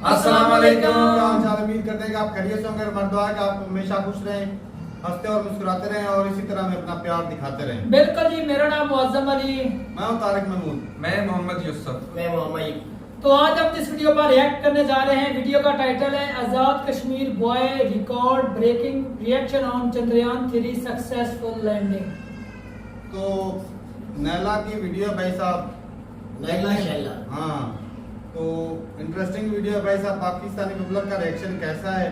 अस्सलाम वालेकुम। उम्मीद करते हैं कि आप खैरियत से होंगे। हमारी दुआ है कि आप हमेशा खुश रहें, हंसते और मुस्कुराते रहें और इसी तरह में अपना प्यार दिखाते रहें। बिल्कुल जी, मेरा नाम मुअज़्ज़म अली, मैं हूं तारिक महमूद, मैं मोहम्मद यूसुफ, मैं मोहम्मद। तो आज हम इस वीडियो पर रिएक्ट करने जा रहे हैं। वीडियो का टाइटल है Azad Kashmir boy record breaking reaction on Chandrayaan 3 successful landing. तो नैला की वीडियो भाई साहब, नैला शैला। हाँ, तो इंटरेस्टिंग वीडियो है भाई साहब। पाकिस्तानी पब्लिक का रिएक्शन कैसा है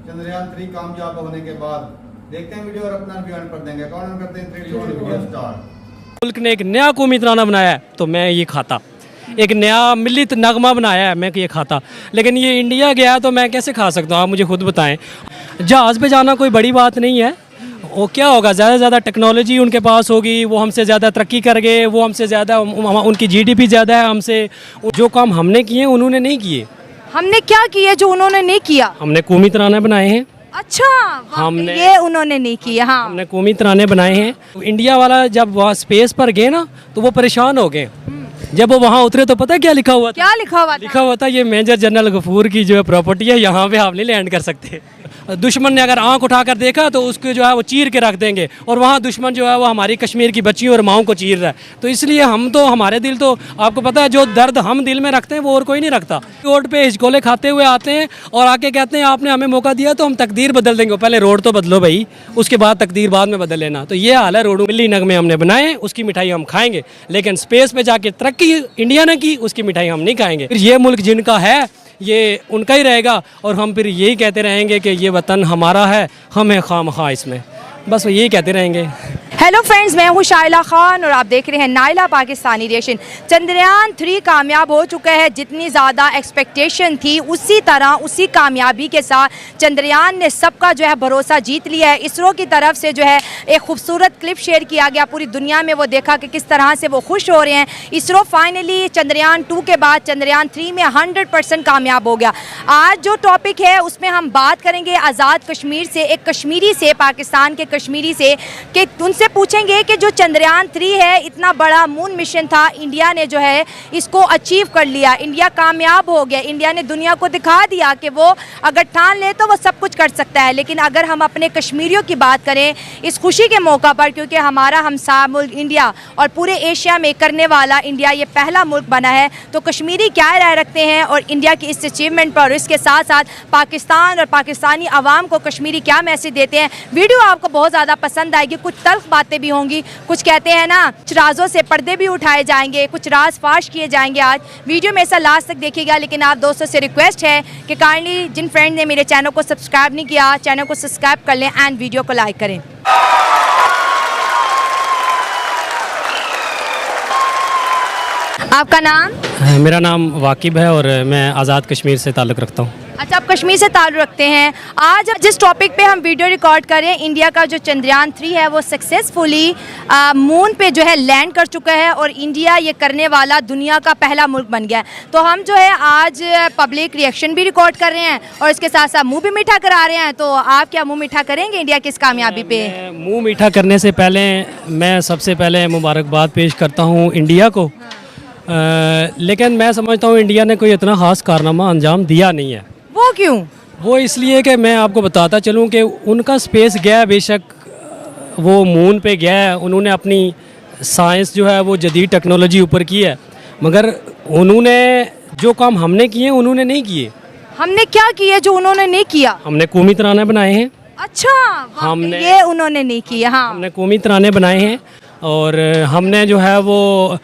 चंद्रयान 3 कामयाब होने के बाद, देखते हैं वीडियो और अपना रिव्यू पर देंगे। कौन करते हैं 3 2 1 वीडियो स्टार्ट। मुल्क ने एक नया कौमी तराना बनाया है तो मैं ये खाता, एक नया मिलित नगमा बनाया है मैं ये खाता, लेकिन ये इंडिया गया है तो मैं कैसे खा सकता हूँ, आप मुझे खुद बताएं। जहाज़ पे जाना कोई बड़ी बात नहीं है, वो क्या होगा, ज़्यादा से ज़्यादा टेक्नोलॉजी उनके पास होगी, वो हमसे ज़्यादा तरक्की कर गए, वो हमसे ज़्यादा, उनकी GDP ज़्यादा है हमसे। जो काम हमने किए उन्होंने नहीं किए। हमने क्या किया जो उन्होंने नहीं किया? हमने कौमी तराने बनाए हैं। अच्छा, हमने ये उन्होंने नहीं किया। हाँ, हमने कौमी तराने बनाए हैं। इंडिया वाला जब वहाँ स्पेस पर गए ना तो वो परेशान हो गए। जब वो वहाँ उतरे तो पता है क्या लिखा हुआ था? क्या लिखा हुआ था? लिखा हुआ था ये मेजर जनरल गफूर की जो है प्रॉपर्टी है, यहाँ पे आप नहीं लैंड कर सकते। दुश्मन ने अगर आंख उठाकर देखा तो उसको जो है वो चीर के रख देंगे, और वहाँ दुश्मन जो है वो हमारी कश्मीर की बच्चियों और माओं को चीर रहा है। तो इसलिए हम तो, हमारे दिल तो आपको पता है, जो दर्द हम दिल में रखते हैं वो और कोई नहीं रखता। रोड पे हिचकोले खाते हुए आते हैं और आके कहते हैं आपने हमें मौका दिया तो हम तकदीर बदल देंगे। पहले रोड तो बदलो भाई, उसके बाद तकदीर बाद में बदल लेना। तो ये हाल है। रोडों मिली नगमे हमने बनाए, उसकी मिठाई हम खाएंगे, लेकिन स्पेस पे जाके तरक्की इंडिया ने की, उसकी मिठाई हम नहीं खाएंगे। फिर ये मुल्क जिनका है ये उनका ही रहेगा, और हम फिर यही कहते रहेंगे कि ये वतन हमारा है, हम हैं खामखा इसमें, बस यही कहते रहेंगे। हेलो फ्रेंड्स, मैं हूँ शाइला खान और आप देख रहे हैं नाइला पाकिस्तानी रिएक्शन। चंद्रयान 3 कामयाब हो चुका है। जितनी ज़्यादा एक्सपेक्टेशन थी उसी तरह, उसी कामयाबी के साथ चंद्रयान ने सबका जो है भरोसा जीत लिया है। इसरो की तरफ से जो है एक खूबसूरत क्लिप शेयर किया गया, पूरी दुनिया में वो देखा कि किस तरह से वो खुश हो रहे हैं। इसरो फाइनली चंद्रयान 2 के बाद चंद्रयान 3 में 100% कामयाब हो गया। आज जो टॉपिक है उसमें हम बात करेंगे आज़ाद कश्मीर से, एक कश्मीरी से, पाकिस्तान के कश्मीरी से, कि उनसे पूछेंगे कि जो चंद्रयान 3 है, इतना बड़ा मून मिशन था, इंडिया ने जो है इसको अचीव कर लिया, इंडिया कामयाब हो गया। इंडिया ने दुनिया को दिखा दिया कि वो अगर ठान ले तो वो सब कुछ कर सकता है। लेकिन अगर हम अपने कश्मीरियों की बात करें इस खुशी के मौका पर, क्योंकि हमारा हमसाया मुल्क इंडिया और पूरे एशिया में करने वाला इंडिया ये पहला मुल्क बना है, तो कश्मीरी क्या राय रखते हैं और इंडिया की इस अचीवमेंट पर, इसके साथ साथ पाकिस्तान और पाकिस्तानी आवाम को कश्मीरी क्या मैसेज देते हैं। वीडियो आपको बहुत ज़्यादा पसंद आएगी। कुछ तल्ख बातें भी होंगी, कुछ कहते हैं ना, कुछ राजों से पर्दे भी उठाए जाएंगे, कुछ राज फाश किए जाएंगे। आज वीडियो में ऐसा लास्ट तक देखिएगा। लेकिन आप दोस्तों से रिक्वेस्ट है कि काइंडली जिन फ्रेंड ने मेरे चैनल को सब्सक्राइब नहीं किया, चैनल को सब्सक्राइब कर लें एंड वीडियो को लाइक करें। आपका नाम? मेरा नाम वाकिब है और मैं आज़ाद कश्मीर से ताल्लुक़ रखता हूँ। अच्छा, आप कश्मीर से ताल्लुक़ रखते हैं। आज जिस टॉपिक पे हम वीडियो रिकॉर्ड कर रहे हैं, इंडिया का जो चंद्रयान 3 है वो सक्सेसफुली मून पे जो है लैंड कर चुका है और इंडिया ये करने वाला दुनिया का पहला मुल्क बन गया है। तो हम जो है आज पब्लिक रिएक्शन भी रिकॉर्ड कर रहे हैं और इसके साथ साथ मुँह भी मीठा करा रहे हैं। तो आप क्या मुँह मीठा करेंगे इंडिया की इस कामयाबी पे? मुँह मीठा करने से पहले मैं सबसे पहले मुबारकबाद पेश करता हूँ इंडिया को। लेकिन मैं समझता हूँ इंडिया ने कोई इतना ख़ास कारनामा अंजाम दिया नहीं है। वो क्यों? वो इसलिए कि मैं आपको बताता चलूँ कि उनका स्पेस गया, बेशक वो मून पे गया है, उन्होंने अपनी साइंस जो है वो जदीद टेक्नोलॉजी ऊपर की है, मगर उन्होंने जो काम हमने किए उन्होंने नहीं किए। हमने क्या किया जो उन्होंने नहीं किया? हमने कौमी तराने बनाए हैं। अच्छा, हमने ये उन्होंने नहीं किया। हाँ, हमने कौमी तराने बनाए हैं और हमने जो है वो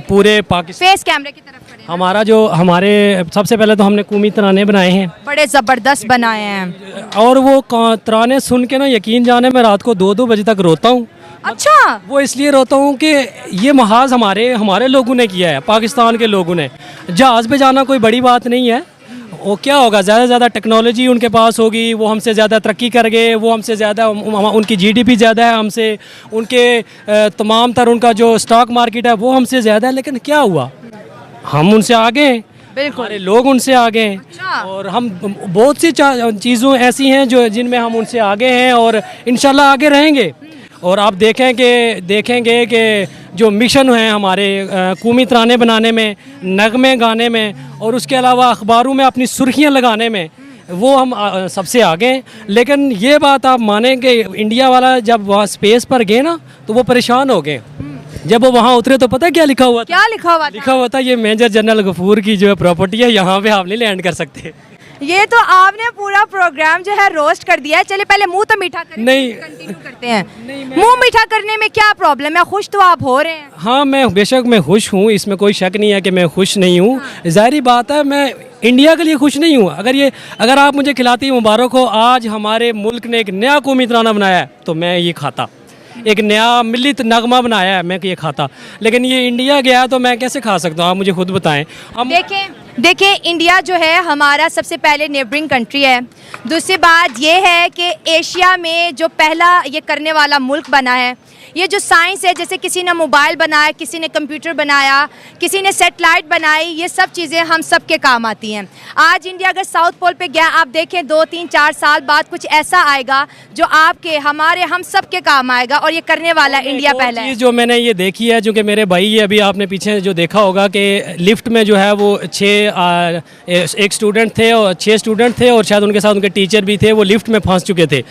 पूरे पाकिस्तान, फेस कैमरे की तरफ करें। हमारा जो हमारे सबसे पहले तो हमने कौमी तराने बनाए हैं, बड़े ज़बरदस्त बनाए हैं। और वो तराने सुन के ना यकीन जाने मैं रात को 2-2 बजे तक रोता हूँ। अच्छा, वो इसलिए रोता हूँ कि ये महाज हमारे लोगों ने किया है, पाकिस्तान के लोगों ने। जहाज़ पे जाना कोई बड़ी बात नहीं है, वो क्या होगा, ज़्यादा से ज़्यादा टेक्नोलॉजी उनके पास होगी, वो हमसे ज़्यादा तरक्की कर गए, वो हमसे ज़्यादा, उनकी GDP ज़्यादा है हमसे, उनके तमाम तर उनका जो स्टॉक मार्केट है वो हमसे ज़्यादा है। लेकिन क्या हुआ, हम उनसे आगे हैं, बिल्कुल, हमारे लोग उनसे आगे हैं। अच्छा। और हम बहुत सी चीज़ों ऐसी हैं जो जिनमें हम उनसे आगे हैं और इंशाल्लाह आगे रहेंगे। और आप देखेंगे कि जो मिशन हैं हमारे कौमी तराने बनाने में, नगमे गाने में और उसके अलावा अखबारों में अपनी सुर्खियां लगाने में वो हम सबसे आगे हैं। लेकिन ये बात आप मानें कि इंडिया वाला जब वहाँ स्पेस पर गए ना तो वो परेशान हो गए। जब वो वहाँ उतरे तो पता है क्या लिखा हुआ था? क्या लिखा हुआ था? लिखा हुआ था ये मेजर जनरल गफूर की जो प्रॉपर्टी है, यहाँ पे आप नहीं लैंड कर सकते। ये तो आपने पूरा प्रोग्राम जो है रोस्ट कर दिया है। चलिए पहले मुंह तो मीठा करें, नहीं। कंटिन्यू करते हैं। मुंह मीठा करने में क्या प्रॉब्लम है? खुश तो आप हो रहे हैं। हाँ, मैं बेशक मैं खुश हूँ, इसमें कोई शक नहीं है कि मैं खुश नहीं हूँ। ज़ाहिर बात है मैं इंडिया के लिए खुश नहीं हूँ। अगर आप मुझे खिलाती मुबारक हो, आज हमारे मुल्क ने एक नया कौमी तराना बनाया है तो मैं ये खाता, एक नया मिलित नगमा बनाया है मैं ये खाता। लेकिन ये इंडिया गया तो मैं कैसे खा सकता हूँ? आप मुझे खुद बताएं। हम देखें इंडिया जो है हमारा सबसे पहले नेबरिंग कंट्री है। दूसरी बात ये है कि एशिया में जो पहला ये करने वाला मुल्क बना है। ये जो साइंस है, जैसे किसी ने मोबाइल बनाया, किसी ने कंप्यूटर बनाया, किसी ने सैटेलाइट बनाई, ये सब चीज़ें हम सब के काम आती हैं। आज इंडिया अगर साउथ पोल पे गया, आप देखें 2, 3, 4 साल बाद कुछ ऐसा आएगा जो आपके, हमारे, हम सब के काम आएगा और ये करने वाला इंडिया पहला है। जो मैंने ये देखी है, चूँकि मेरे भाई ये अभी आपने पीछे जो देखा होगा कि लिफ्ट में जो है वो एक स्टूडेंट थे और 6 स्टूडेंट थे और शायद उनके साथ उनके टीचर भी थे, वो लिफ्ट में फंस चुके थे।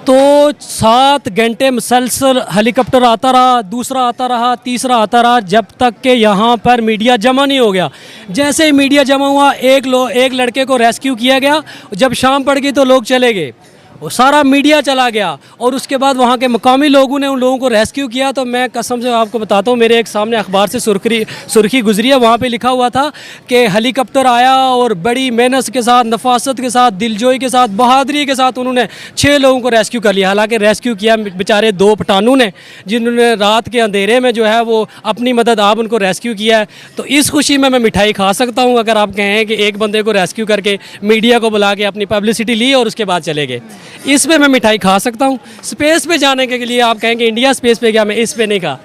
तो 7 घंटे मुसलसल हेलीकॉप्टर आता रहा, दूसरा आता रहा, तीसरा आता रहा, जब तक कि यहाँ पर मीडिया जमा नहीं हो गया। जैसे ही मीडिया जमा हुआ, एक लड़के को रेस्क्यू किया गया। जब शाम पड़ गई तो लोग चले गए, वो सारा मीडिया चला गया और उसके बाद वहाँ के मकामी लोगों ने उन लोगों को रेस्क्यू किया। तो मैं कसम से आपको बताता हूँ, मेरे एक सामने अखबार से सुर्खी गुजरी है, वहाँ पे लिखा हुआ था कि हेलीकॉप्टर आया और बड़ी मेहनत के साथ, नफासत के साथ, दिलजोई के साथ, बहादुरी के साथ उन्होंने 6 लोगों को रेस्क्यू कर लिया। हालांकि रेस्क्यू किया बेचारे 2 पठानों ने, जिन्होंने रात के अंधेरे में जो है वो अपनी मदद आप उनको रेस्क्यू किया है। तो इस खुशी में मैं मिठाई खा सकता हूँ अगर आप कहें कि एक बंदे को रेस्क्यू करके मीडिया को बुला के अपनी पब्लिसिटी ली और उसके बाद चले गए। इसमें मैं मिठाई खा सकता हूँ। स्पेस पे जाने के लिए आप कहेंगे इंडिया स्पेस पे गया, मैं इस पे नहीं खा।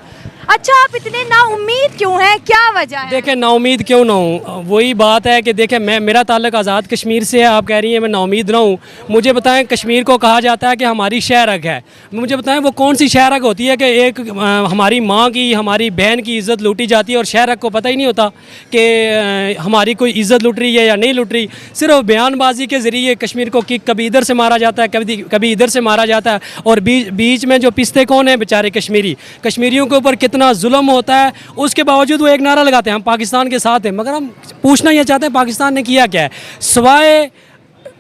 अच्छा, आप इतने नाउम्मीद क्यों हैं? क्या वजह है? देखें, नाउम्मीद क्यों ना हूँ, वही बात है कि देखें मेरा ताल्लुक आज़ाद कश्मीर से है। आप कह रही हैं मैं नाउम्मीद ना हूँ। मुझे बताएं, कश्मीर को कहा जाता है कि हमारी शहरग है। मुझे बताएं वो कौन सी शहरग होती है कि एक हमारी माँ की, हमारी बहन की इज़्ज़त लूटी जाती है और शहरग को पता ही नहीं होता कि हमारी कोई इज़्ज़त लूट रही है या नहीं लूट रही। सिर्फ बयानबाजी के ज़रिए कश्मीर को कभी इधर से मारा जाता है, कभी इधर से मारा जाता है और बीच में जो पिसते कौन है? बेचारे कश्मीरियों के ऊपर कितना जुल्म होता है। उसके बावजूद वो एक नारा लगाते हैं हम पाकिस्तान के साथ हैं। मगर हम पूछना ये चाहते हैं पाकिस्तान ने किया क्या है, सिवाय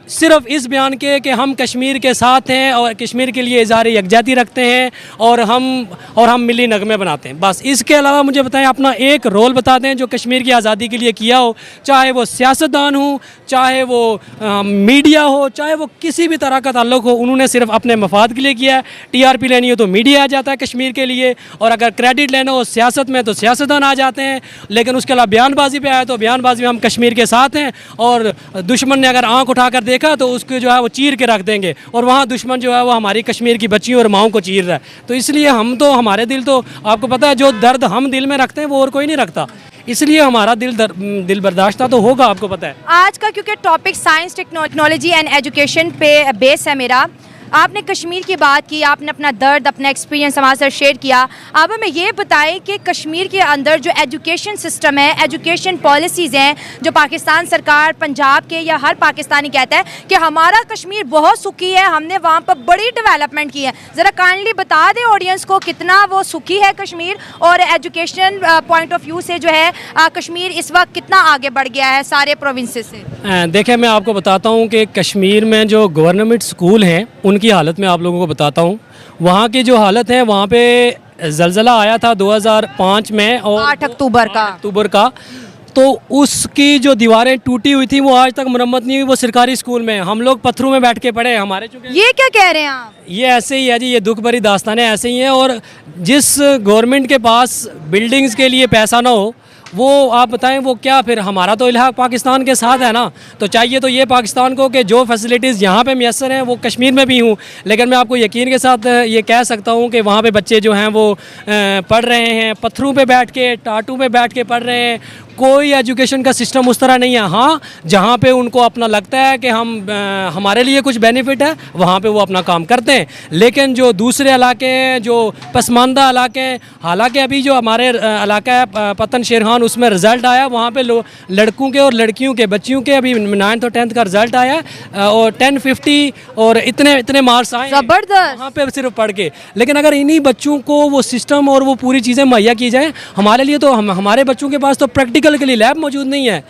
सिर्फ इस बयान के कि हम कश्मीर के साथ हैं और कश्मीर के लिए इज़हार यकजहती रखते हैं और हम मिली नगमे बनाते हैं। बस इसके अलावा मुझे बताएं अपना एक रोल बताते हैं जो कश्मीर की आज़ादी के लिए किया हो, चाहे वो सियासतदान हो, चाहे वो मीडिया हो, चाहे वो किसी भी तरह का ताल्लुक हो। उन्होंने सिर्फ अपने मफाद के लिए किया है। TRP लेनी हो तो मीडिया आ जाता है कश्मीर के लिए, और अगर क्रेडिट लेना हो सियासत में तो सियासतदान आ जाते हैं। लेकिन उसके अलावा बयानबाजी पे आए तो बयानबाजी में हम कश्मीर के साथ हैं और दुश्मन ने अगर आँख उठा कर देखा तो उसको जो है वो चीर के रख देंगे और वहाँ दुश्मन जो है वो हमारी कश्मीर की बच्चियों और माओं को चीर रहा है। तो इसलिए हमारे दिल तो आपको पता है, जो दर्द हम दिल में रखते हैं वो और कोई नहीं रखता, इसलिए हमारा दिल बर्दाश्त तो होगा, आपको पता है। आज का क्योंकि topic science, technology and education पे बेस है मेरा। आपने कश्मीर की बात की, आपने अपना दर्द, अपना एक्सपीरियंस हमारे साथ शेयर किया। अब हमें ये बताएं कि कश्मीर के अंदर जो एजुकेशन सिस्टम है, एजुकेशन पॉलिसीज़ हैं, जो पाकिस्तान सरकार, पंजाब के या हर पाकिस्तानी कहता है कि हमारा कश्मीर बहुत सुखी है, हमने वहाँ पर बड़ी डेवलपमेंट की है। ज़रा काइंडली बता दें ऑडियंस को कितना वो सुखी है कश्मीर, और एजुकेशन पॉइंट ऑफ व्यू से जो है कश्मीर इस वक्त कितना आगे बढ़ गया है सारे प्रोविंसेस से। देखें, मैं आपको बताता हूँ कि कश्मीर में जो गवर्नमेंट स्कूल हैं उनकी हालत मैं आप लोगों को बताता हूँ। वहाँ की जो हालत है, वहाँ पे ज़लज़ला आया था 2005 में और 8 अक्टूबर का, तो उसकी जो दीवारें टूटी हुई थी वो आज तक मरम्मत नहीं हुई। वो सरकारी स्कूल में हम लोग पत्थरों में बैठ के पढ़े हमारे। ये क्या कह रहे हैं आप? ये ऐसे ही है जी, ये दुख भरी दास्तानें ऐसे ही हैं। और जिस गवर्नमेंट के पास बिल्डिंग्स के लिए पैसा ना हो, वो आप बताएं वो क्या, फिर हमारा तो इलाहा पाकिस्तान के साथ है ना, तो चाहिए तो ये पाकिस्तान को कि जो फैसिलिटीज़ यहाँ पे मैसर हैं वो कश्मीर में भी हूँ। लेकिन मैं आपको यकीन के साथ ये कह सकता हूँ कि वहाँ पे बच्चे जो हैं वो पढ़ रहे हैं, पत्थरों पे बैठ के, टाटू पे बैठ के पढ़ रहे हैं। कोई एजुकेशन का सिस्टम उस तरह नहीं है। हाँ, जहाँ पे उनको अपना लगता है कि हमारे लिए कुछ बेनिफिट है, वहाँ पे वो अपना काम करते हैं। लेकिन जो दूसरे इलाके हैं, जो पसमानदा इलाके हैं, हालांकि अभी जो हमारे इलाका है पतन शेरखान, उसमें रिज़ल्ट आया, वहाँ पे लड़कों के और लड़कियों के बच्चियों के अभी 9th और 10th का रिज़ल्ट आया है और 1050 और इतने मार्क्स आए जबरदस्त। वहाँ पे सिर्फ पढ़ के। लेकिन अगर इन्हीं बच्चों को वो सिस्टम और वो पूरी चीज़ें मुहैया की जाए, हमारे लिए तो हमारे बच्चों के पास तो प्रैक्टिकल के लिए लैब मौजूद नहीं है,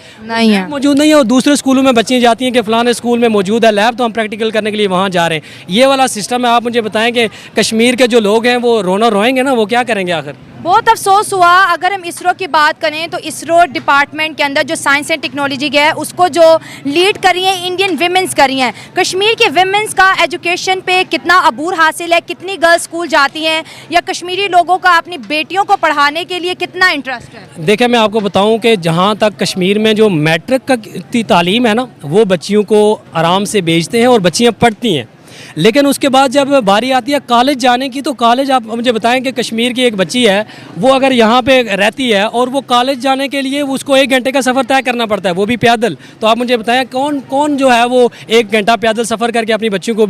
मौजूद नहीं है। और दूसरे स्कूलों में बच्चियाँ जाती हैं कि फ़लाने स्कूल में मौजूद है लैब, तो हम प्रैक्टिकल करने के लिए वहाँ जा रहे हैं। ये वाला सिस्टम है। आप मुझे बताएं कि कश्मीर के जो लोग हैं वो रोएंगे ना, वो क्या करेंगे आखिर? बहुत अफसोस हुआ। अगर हम इसरो की बात करें तो इसरो डिपार्टमेंट के अंदर जो साइंस एंड टेक्नोलॉजी है उसको जो लीड करी है इंडियन विमेंस करी हैं। कश्मीर के विमेंस का एजुकेशन पे कितना अबूर हासिल है, कितनी गर्ल्स स्कूल जाती हैं, या कश्मीरी लोगों का अपनी बेटियों को पढ़ाने के लिए कितना इंटरेस्ट है? देखिए, मैं आपको बताऊं कि जहां तक कश्मीर में जो मैट्रिक की तालीम है ना, वो बच्चियों को आराम से भेजते हैं और बच्चियां पढ़ती हैं। लेकिन उसके बाद जब बारी आती है कॉलेज जाने की, तो कॉलेज आप मुझे बताएं कि कश्मीर की एक बच्ची है, वो अगर यहाँ पे रहती है और वो कॉलेज जाने के लिए उसको 1 घंटे का सफ़र तय करना पड़ता है, वो भी पैदल। तो आप मुझे बताएं कौन जो है वो 1 घंटा पैदल सफ़र करके अपनी बच्चियों को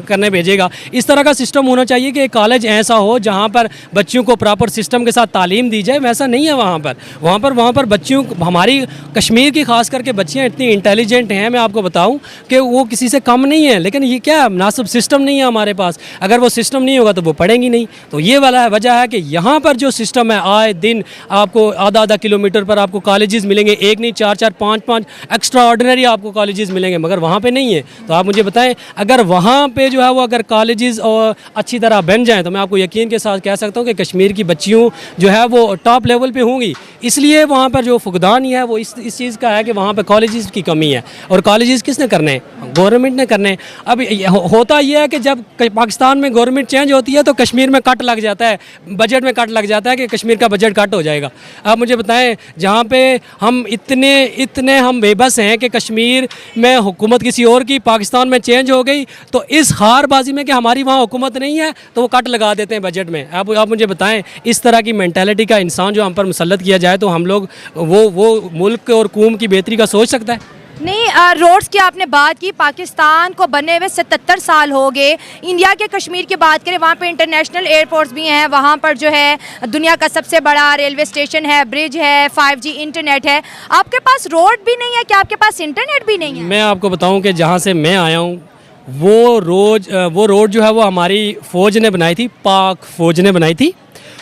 करने भेजेगा? इस तरह का सिस्टम होना चाहिए कि कॉलेज ऐसा हो जहाँ पर बच्चियों को प्रॉपर सिस्टम के साथ तालीम दी जाए। वैसा नहीं है वहाँ पर बच्चियों को, हमारी कश्मीर की खास करके बच्चियाँ इतनी इंटेलिजेंट हैं, मैं आपको बताऊँ कि वो किसी से कम नहीं है। लेकिन ये क्या मुनासिब सिस्टम नहीं है हमारे पास। अगर वो सिस्टम नहीं होगा तो वो पढ़ेंगी नहीं। तो ये वाला वजह है कि यहाँ पर जो सिस्टम है, आए दिन आपको आधा किलोमीटर पर आपको कॉलेजेस मिलेंगे, एक नहीं 4 5 एक्स्ट्रा ऑर्डिनरी आपको कॉलेजेस मिलेंगे, मगर वहाँ पे नहीं है। तो आप मुझे बताएं, अगर वहाँ पे जो है वो अगर कॉलेजेस और अच्छी तरह बन जाएँ तो मैं आपको यकीन के साथ कह सकता हूँ कि कश्मीर की बच्चियों जो है वो टॉप लेवल पर होंगी। इसलिए वहाँ पर जो फुकदान है वो इस चीज़ का है कि वहाँ पर कॉलेजेस की कमी है। और कॉलेजेस किसने करने हैं? गवर्नमेंट ने करने हैं। अब होता यह है कि जब पाकिस्तान में गवर्नमेंट चेंज होती है तो कश्मीर में कट लग जाता है, बजट में कट लग जाता है कि कश्मीर का बजट कट हो जाएगा। आप मुझे बताएं, जहाँ पे हम इतने हम बेबस हैं कि कश्मीर में हुकूमत किसी और की पाकिस्तान में चेंज हो गई, तो इस हारबाजी में कि हमारी वहाँ हुकूमत नहीं है तो वो कट लगा देते हैं बजट में। आप मुझे बताएं, इस तरह की मेंटालिटी का इंसान जो हम पर मुसल्लत किया जाए तो हम लोग वो मुल्क और कौम की बेहतरी का सोच सकता है? नहीं, रोड्स की आपने बात की, पाकिस्तान को बने हुए 77 साल हो गए। इंडिया के कश्मीर की बात करें, वहाँ पे इंटरनेशनल एयरपोर्ट्स भी हैं, वहाँ पर जो है दुनिया का सबसे बड़ा रेलवे स्टेशन है, ब्रिज है, 5G इंटरनेट है। आपके पास रोड भी नहीं है, क्या आपके पास इंटरनेट भी नहीं है? मैं आपको बताऊं कि जहाँ से मैं आया हूँ वो रोड जो है वो हमारी फ़ौज ने बनाई थी, पाक फ़ौज ने बनाई थी।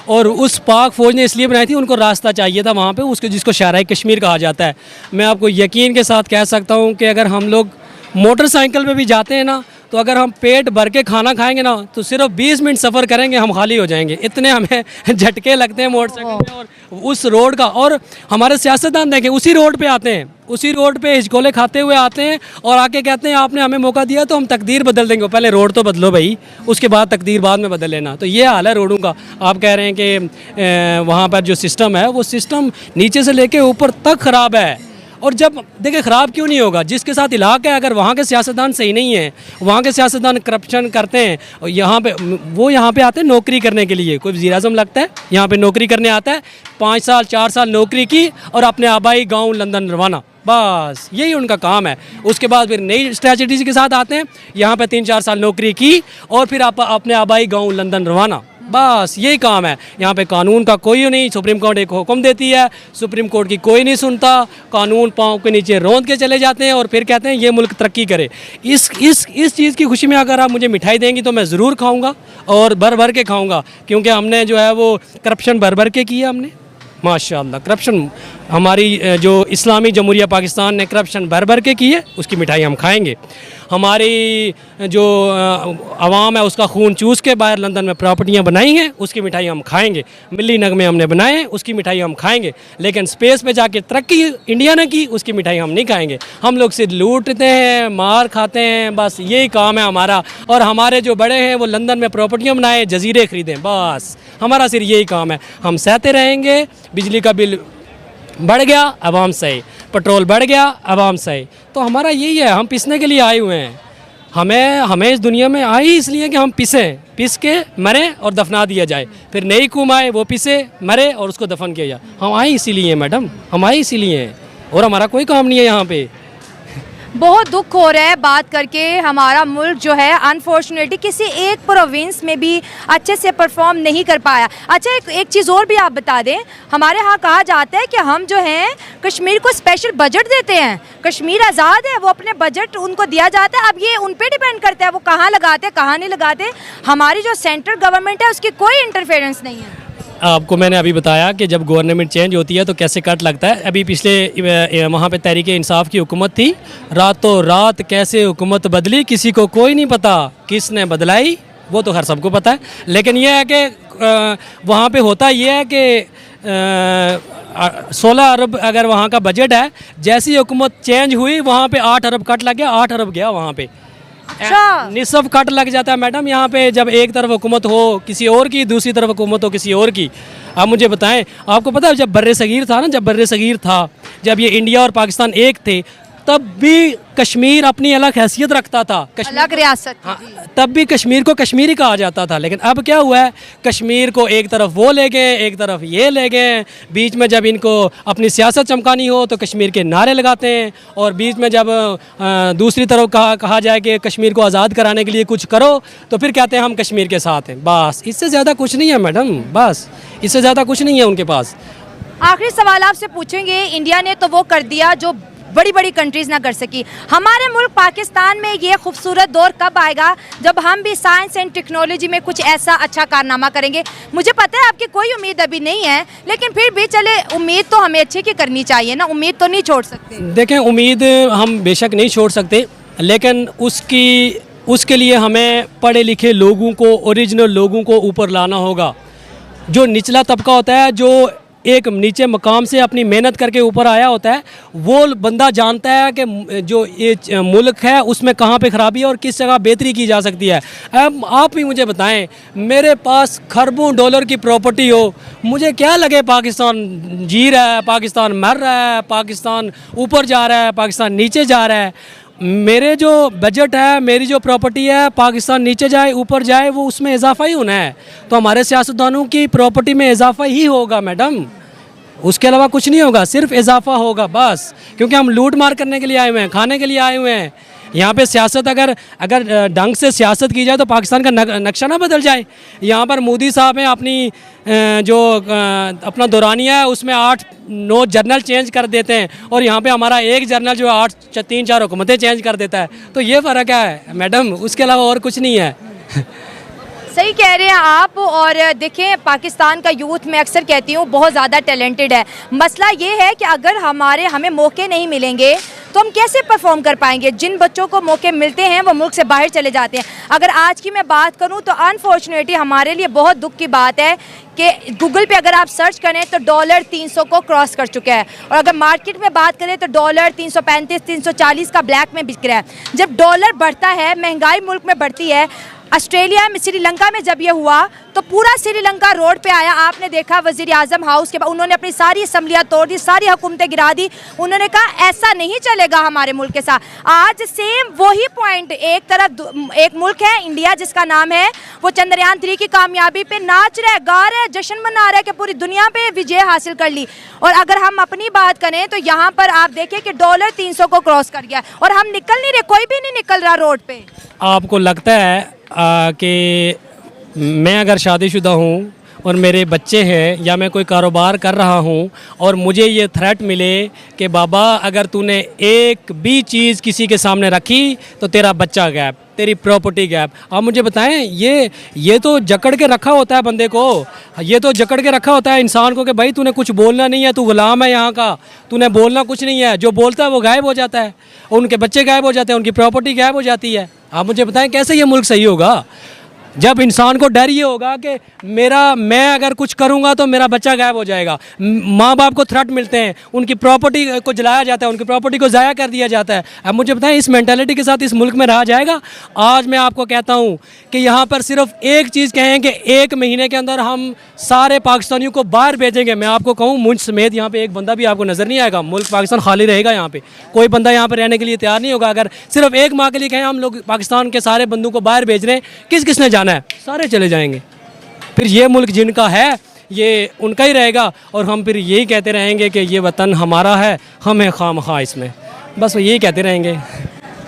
और उस पाक फ़ौज ने इसलिए बनाई थी, उनको रास्ता चाहिए था वहाँ पे, उसको जिसको शहराई कश्मीर कहा जाता है। मैं आपको यकीन के साथ कह सकता हूँ कि अगर हम लोग मोटरसाइकिल पे भी जाते हैं ना, तो अगर हम पेट भर के खाना खाएंगे ना तो सिर्फ 20 मिनट सफ़र करेंगे, हम खाली हो जाएंगे। इतने हमें झटके लगते हैं मोटरसाइकिल में और उस रोड का। और हमारे सियासतदान देखें, उसी रोड पे आते हैं, उसी रोड पे हिचकोले खाते हुए आते हैं और आके कहते हैं आपने हमें मौका दिया तो हम तकदीर बदल देंगे। पहले रोड तो बदलो भाई, उसके बाद तकदीर बाद में बदल लेना। तो ये हाल है रोडों का। आप कह रहे हैं कि वहाँ पर जो सिस्टम है वो सिस्टम नीचे से लेके ऊपर तक ख़राब है। और जब देखिए ख़राब क्यों नहीं होगा, जिसके साथ इलाका है, अगर वहाँ के सियासतदान सही नहीं हैं, वहाँ के सियासतदान करप्शन करते हैं, और यहाँ पे आते हैं नौकरी करने के लिए। कोई वज़ीर-ए-आज़म लगता है यहाँ पे नौकरी करने आता है, 5 साल 4 साल नौकरी की और अपने आबाई गांव लंदन रवाना, बस यही उनका काम है। उसके बाद फिर नई स्ट्रेटजी के साथ आते हैं, यहाँ पे 3-4 साल नौकरी की और फिर आप अपने आबाई गांव लंदन रवाना, बस यही काम है। यहाँ पे कानून का कोई नहीं, सुप्रीम कोर्ट एक हुक्म देती है, सुप्रीम कोर्ट की कोई नहीं सुनता, कानून पाँव के नीचे रौंद के चले जाते हैं और फिर कहते हैं ये मुल्क तरक्की करे। इस चीज़ की खुशी में अगर आप मुझे मिठाई देंगी तो मैं ज़रूर खाऊंगा और भर भर के खाऊंगा, क्योंकि हमने जो है वो करप्शन भर भर के की है हमने, माशाअल्लाह। करप्शन हमारी जो इस्लामी जमहूरिया पाकिस्तान ने करप्शन भर भर के की है, उसकी मिठाई हम खाएंगे। हमारी जो आवाम है उसका खून चूस के बाहर लंदन में प्रॉपर्टियां बनाई हैं, उसकी मिठाई हम खाएंगे। मिली नगमे हमने बनाए हैं, उसकी मिठाई हम खाएंगे। लेकिन स्पेस पे जाके तरक्की इंडिया ने की, उसकी मिठाई हम नहीं खाएंगे। हम लोग सिर्फ लूटते हैं, मार खाते हैं, बस यही काम है हमारा। और हमारे जो बड़े हैं वो लंदन में प्रॉपर्टियाँ बनाए, जजीरे ख़रीदें, बस हमारा सिर्फ यही काम है। हम सहते रहेंगे, बिजली का बिल बढ़ गया आवाम सही, पेट्रोल बढ़ गया आवाम सही। तो हमारा यही है, हम पिसने के लिए आए हुए हैं। हमें इस दुनिया में आए इसलिए कि हम पिसें, पिस के मरे और दफना दिया जाए, फिर नई कौम आए वो पिसे मरे और उसको दफन किया जाए। हम आए इसीलिए मैडम, हम आए इसीलिए हैं और हमारा कोई काम नहीं है यहाँ पे। बहुत दुख हो रहा है बात करके, हमारा मुल्क जो है अनफॉर्चुनेटली किसी एक प्रोविंस में भी अच्छे से परफॉर्म नहीं कर पाया। अच्छा एक चीज़ और भी आप बता दें, हमारे यहाँ कहा जाता है कि हम जो हैं कश्मीर को स्पेशल बजट देते हैं, कश्मीर आज़ाद है वो अपने बजट उनको दिया जाता है, अब ये उन पे डिपेंड करता है वो कहाँ लगाते कहाँ नहीं लगाते। हमारी जो सेंट्रल गवर्नमेंट है उसकी कोई इंटरफेरेंस नहीं है। आपको मैंने अभी बताया कि जब गवर्नमेंट चेंज होती है तो कैसे कट लगता है। अभी पिछले वहाँ पे तहरीक इंसाफ की हुकूमत थी, रातों रात कैसे हुकूमत बदली किसी को कोई नहीं पता, किसने बदलाई वो तो हर सबको पता है। लेकिन यह है कि वहाँ पे होता ये है कि 16 अरब अगर वहाँ का बजट है, जैसी हुकूमत चेंज हुई वहाँ पे 8 अरब कट लग गया, 8 अरब गया वहाँ पे। अच्छा। निसफ कट लग जाता है मैडम यहाँ पे, जब एक तरफ हुकूमत हो किसी और की, दूसरी तरफ हुकूमत हो किसी और की। आप मुझे बताएं, आपको पता है जब बर्रे सगीर था ना, जब बर्रे सगीर था, जब ये इंडिया और पाकिस्तान एक थे, तब भी कश्मीर अपनी अलग हैसियत रखता था, अलग रियासत। हाँ, तब भी कश्मीर को कश्मीरी कहा जाता था। लेकिन अब क्या हुआ है, कश्मीर को एक तरफ वो ले गए, एक तरफ ये ले गए। बीच में जब इनको अपनी सियासत चमकानी हो तो कश्मीर के नारे लगाते हैं, और बीच में जब दूसरी तरफ कहा जाए कि कश्मीर को आज़ाद कराने के लिए कुछ करो तो फिर कहते हैं हम कश्मीर के साथ हैं। बस इससे ज़्यादा कुछ नहीं है मैडम, बस इससे ज़्यादा कुछ नहीं है उनके पास। आखिरी सवाल आपसे पूछेंगे, इंडिया ने तो वो कर दिया जो बड़ी बड़ी कंट्रीज़ ना कर सकी, हमारे मुल्क पाकिस्तान में ये खूबसूरत दौर कब आएगा जब हम भी साइंस एंड टेक्नोलॉजी में कुछ ऐसा अच्छा कारनामा करेंगे? मुझे पता है आपकी कोई उम्मीद अभी नहीं है, लेकिन फिर भी चले उम्मीद तो हमें अच्छे की करनी चाहिए ना, उम्मीद तो नहीं छोड़ सकते। देखें, उम्मीद हम बेशक नहीं छोड़ सकते, लेकिन उसके लिए हमें पढ़े लिखे लोगों को, ओरिजिनल लोगों को ऊपर लाना होगा। जो निचला तबका होता है, जो एक नीचे मकाम से अपनी मेहनत करके ऊपर आया होता है, वो बंदा जानता है कि जो ये मुल्क है उसमें कहाँ पे ख़राबी है और किस जगह बेहतरी की जा सकती है। अब आप ही मुझे बताएं, मेरे पास खरबों डॉलर की प्रॉपर्टी हो, मुझे क्या लगे पाकिस्तान जी रहा है, पाकिस्तान मर रहा है, पाकिस्तान ऊपर जा रहा है, पाकिस्तान नीचे जा रहा है। मेरे जो बजट है, मेरी जो प्रॉपर्टी है, पाकिस्तान नीचे जाए ऊपर जाए वो उसमें इजाफा ही होना है। तो हमारे सियासतदानों की प्रॉपर्टी में इजाफा ही होगा मैडम, उसके अलावा कुछ नहीं होगा, सिर्फ इजाफा होगा बस। क्योंकि हम लूट मार करने के लिए आए हुए हैं, खाने के लिए आए हुए हैं। यहाँ पे सियासत अगर ढंग से सियासत की जाए तो पाकिस्तान का नक्शा ना बदल जाए। यहाँ पर मोदी साहब हैं, अपनी अपना दौरानिया है उसमें 8-9 जर्नल चेंज कर देते हैं, और यहाँ पे हमारा एक जर्नल जो है 3-4 हुकूमतें चेंज कर देता है। तो ये फ़र्क है मैडम, उसके अलावा और कुछ नहीं है। सही कह रहे हैं आप। और देखें, पाकिस्तान का यूथ मैं अक्सर कहती हूँ बहुत ज़्यादा टैलेंटेड है। मसला ये है कि अगर हमें मौके नहीं मिलेंगे तो हम कैसे परफॉर्म कर पाएंगे। जिन बच्चों को मौके मिलते हैं वो मुल्क से बाहर चले जाते हैं। अगर आज की मैं बात करूं तो अनफॉर्चुनेटली हमारे लिए बहुत दुख की बात है कि गूगल पे अगर आप सर्च करें तो डॉलर 300 को क्रॉस कर चुका है, और अगर मार्केट में बात करें तो डॉलर 335-340 का ब्लैक में बिक रहा है। जब डॉलर बढ़ता है, महंगाई मुल्क में बढ़ती है। ऑस्ट्रेलिया में, श्रीलंका में जब ये हुआ तो पूरा श्रीलंका रोड पे आया। आपने देखा वज़ीर आज़म हाउस के बाद उन्होंने अपनी सारी असम्बलियाँ तोड़ दी, सारी हुकूमतें गिरा दी। उन्होंने कहा ऐसा नहीं चलेगा हमारे मुल्क के साथ। आज सेम वही पॉइंट, एक तरफ एक मुल्क है इंडिया जिसका नाम है, वो चंद्रयान 3 की कामयाबी पे नाच रहा है, गा रहा है, जश्न मना रहा है कि पूरी दुनिया पे विजय हासिल कर ली। और अगर हम अपनी बात करें तो यहाँ पर आप देखें कि डॉलर 300 को क्रॉस कर गया और हम निकल नहीं रहे, कोई भी नहीं निकल रहा रोड पे। आपको लगता है कि मैं अगर शादीशुदा हूँ और मेरे बच्चे हैं, या मैं कोई कारोबार कर रहा हूँ और मुझे ये थ्रेट मिले कि बाबा अगर तूने एक भी चीज़ किसी के सामने रखी तो तेरा बच्चा गैप, तेरी प्रॉपर्टी गैप। आप मुझे बताएं, ये तो जकड़ के रखा होता है बंदे को, ये तो जकड़ के रखा होता है इंसान को कि भाई तूने कुछ बोलना नहीं है, तू गुलाम है यहाँ का, तूने बोलना कुछ नहीं है। जो बोलता है वो गायब हो जाता है, उनके बच्चे गायब हो जाते हैं, उनकी प्रॉपर्टी गायब हो जाती है। आप मुझे बताएं कैसे ये मुल्क सही होगा जब इंसान को डर ये होगा कि मैं अगर कुछ करूंगा तो मेरा बच्चा गायब हो जाएगा। माँ बाप को थ्रेट मिलते हैं, उनकी प्रॉपर्टी को जलाया जाता है, उनकी प्रॉपर्टी को ज़ाया कर दिया जाता है। अब मुझे बताएं इस मेंटालिटी के साथ इस मुल्क में रहा जाएगा? आज मैं आपको कहता हूँ कि यहाँ पर सिर्फ एक चीज़ कहें कि 1 महीने के अंदर हम सारे पाकिस्तानियों को बाहर भेजेंगे। मैं आपको कहूँ मुझ समेत यहाँ पर एक बंदा भी आपको नज़र नहीं आएगा। मुल्क पाकिस्तान खाली रहेगा, यहाँ पर कोई बंदा यहाँ पर रहने के लिए तैयार नहीं होगा। अगर सिर्फ 1 माह के लिए कहें हम लोग पाकिस्तान के सारे बंदों को बाहर भेज रहे हैं, किस किसने जाना वतन है, सारे चले जाएंगे। फिर ये मुल्क जिनका है ये उनका ही रहेगा, और हम फिर यही कहते रहेंगे कि ये वतन हमारा है, हम हैं खामखा इसमें, बस वो यही कहते रहेंगे।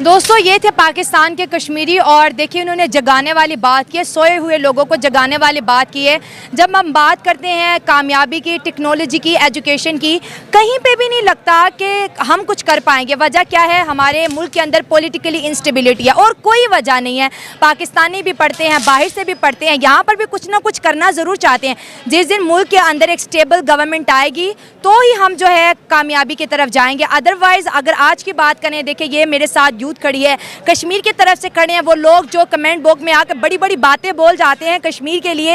दोस्तों ये थे पाकिस्तान के कश्मीरी, और देखिए उन्होंने जगाने वाली बात की है, सोए हुए लोगों को जगाने वाली बात की है। जब हम बात करते हैं कामयाबी की, टेक्नोलॉजी की, एजुकेशन की, कहीं पे भी नहीं लगता कि हम कुछ कर पाएंगे। वजह क्या है? हमारे मुल्क के अंदर पॉलिटिकली इंस्टेबिलिटी है, और कोई वजह नहीं है। पाकिस्तानी भी पढ़ते हैं, बाहर से भी पढ़ते हैं, यहाँ पर भी कुछ ना कुछ करना ज़रूर चाहते हैं। जिस दिन मुल्क के अंदर एक स्टेबल गवर्नमेंट आएगी तो ही हम जो है कामयाबी की तरफ जाएंगे। अदरवाइज़ अगर आज की बात करें, देखिए ये मेरे साथ खड़ी है, कश्मीर की तरफ से खड़े हैं वो लोग जो कमेंट बॉक्स में आकर बड़ी बड़ी बातें बोल जाते हैं कश्मीर के लिए।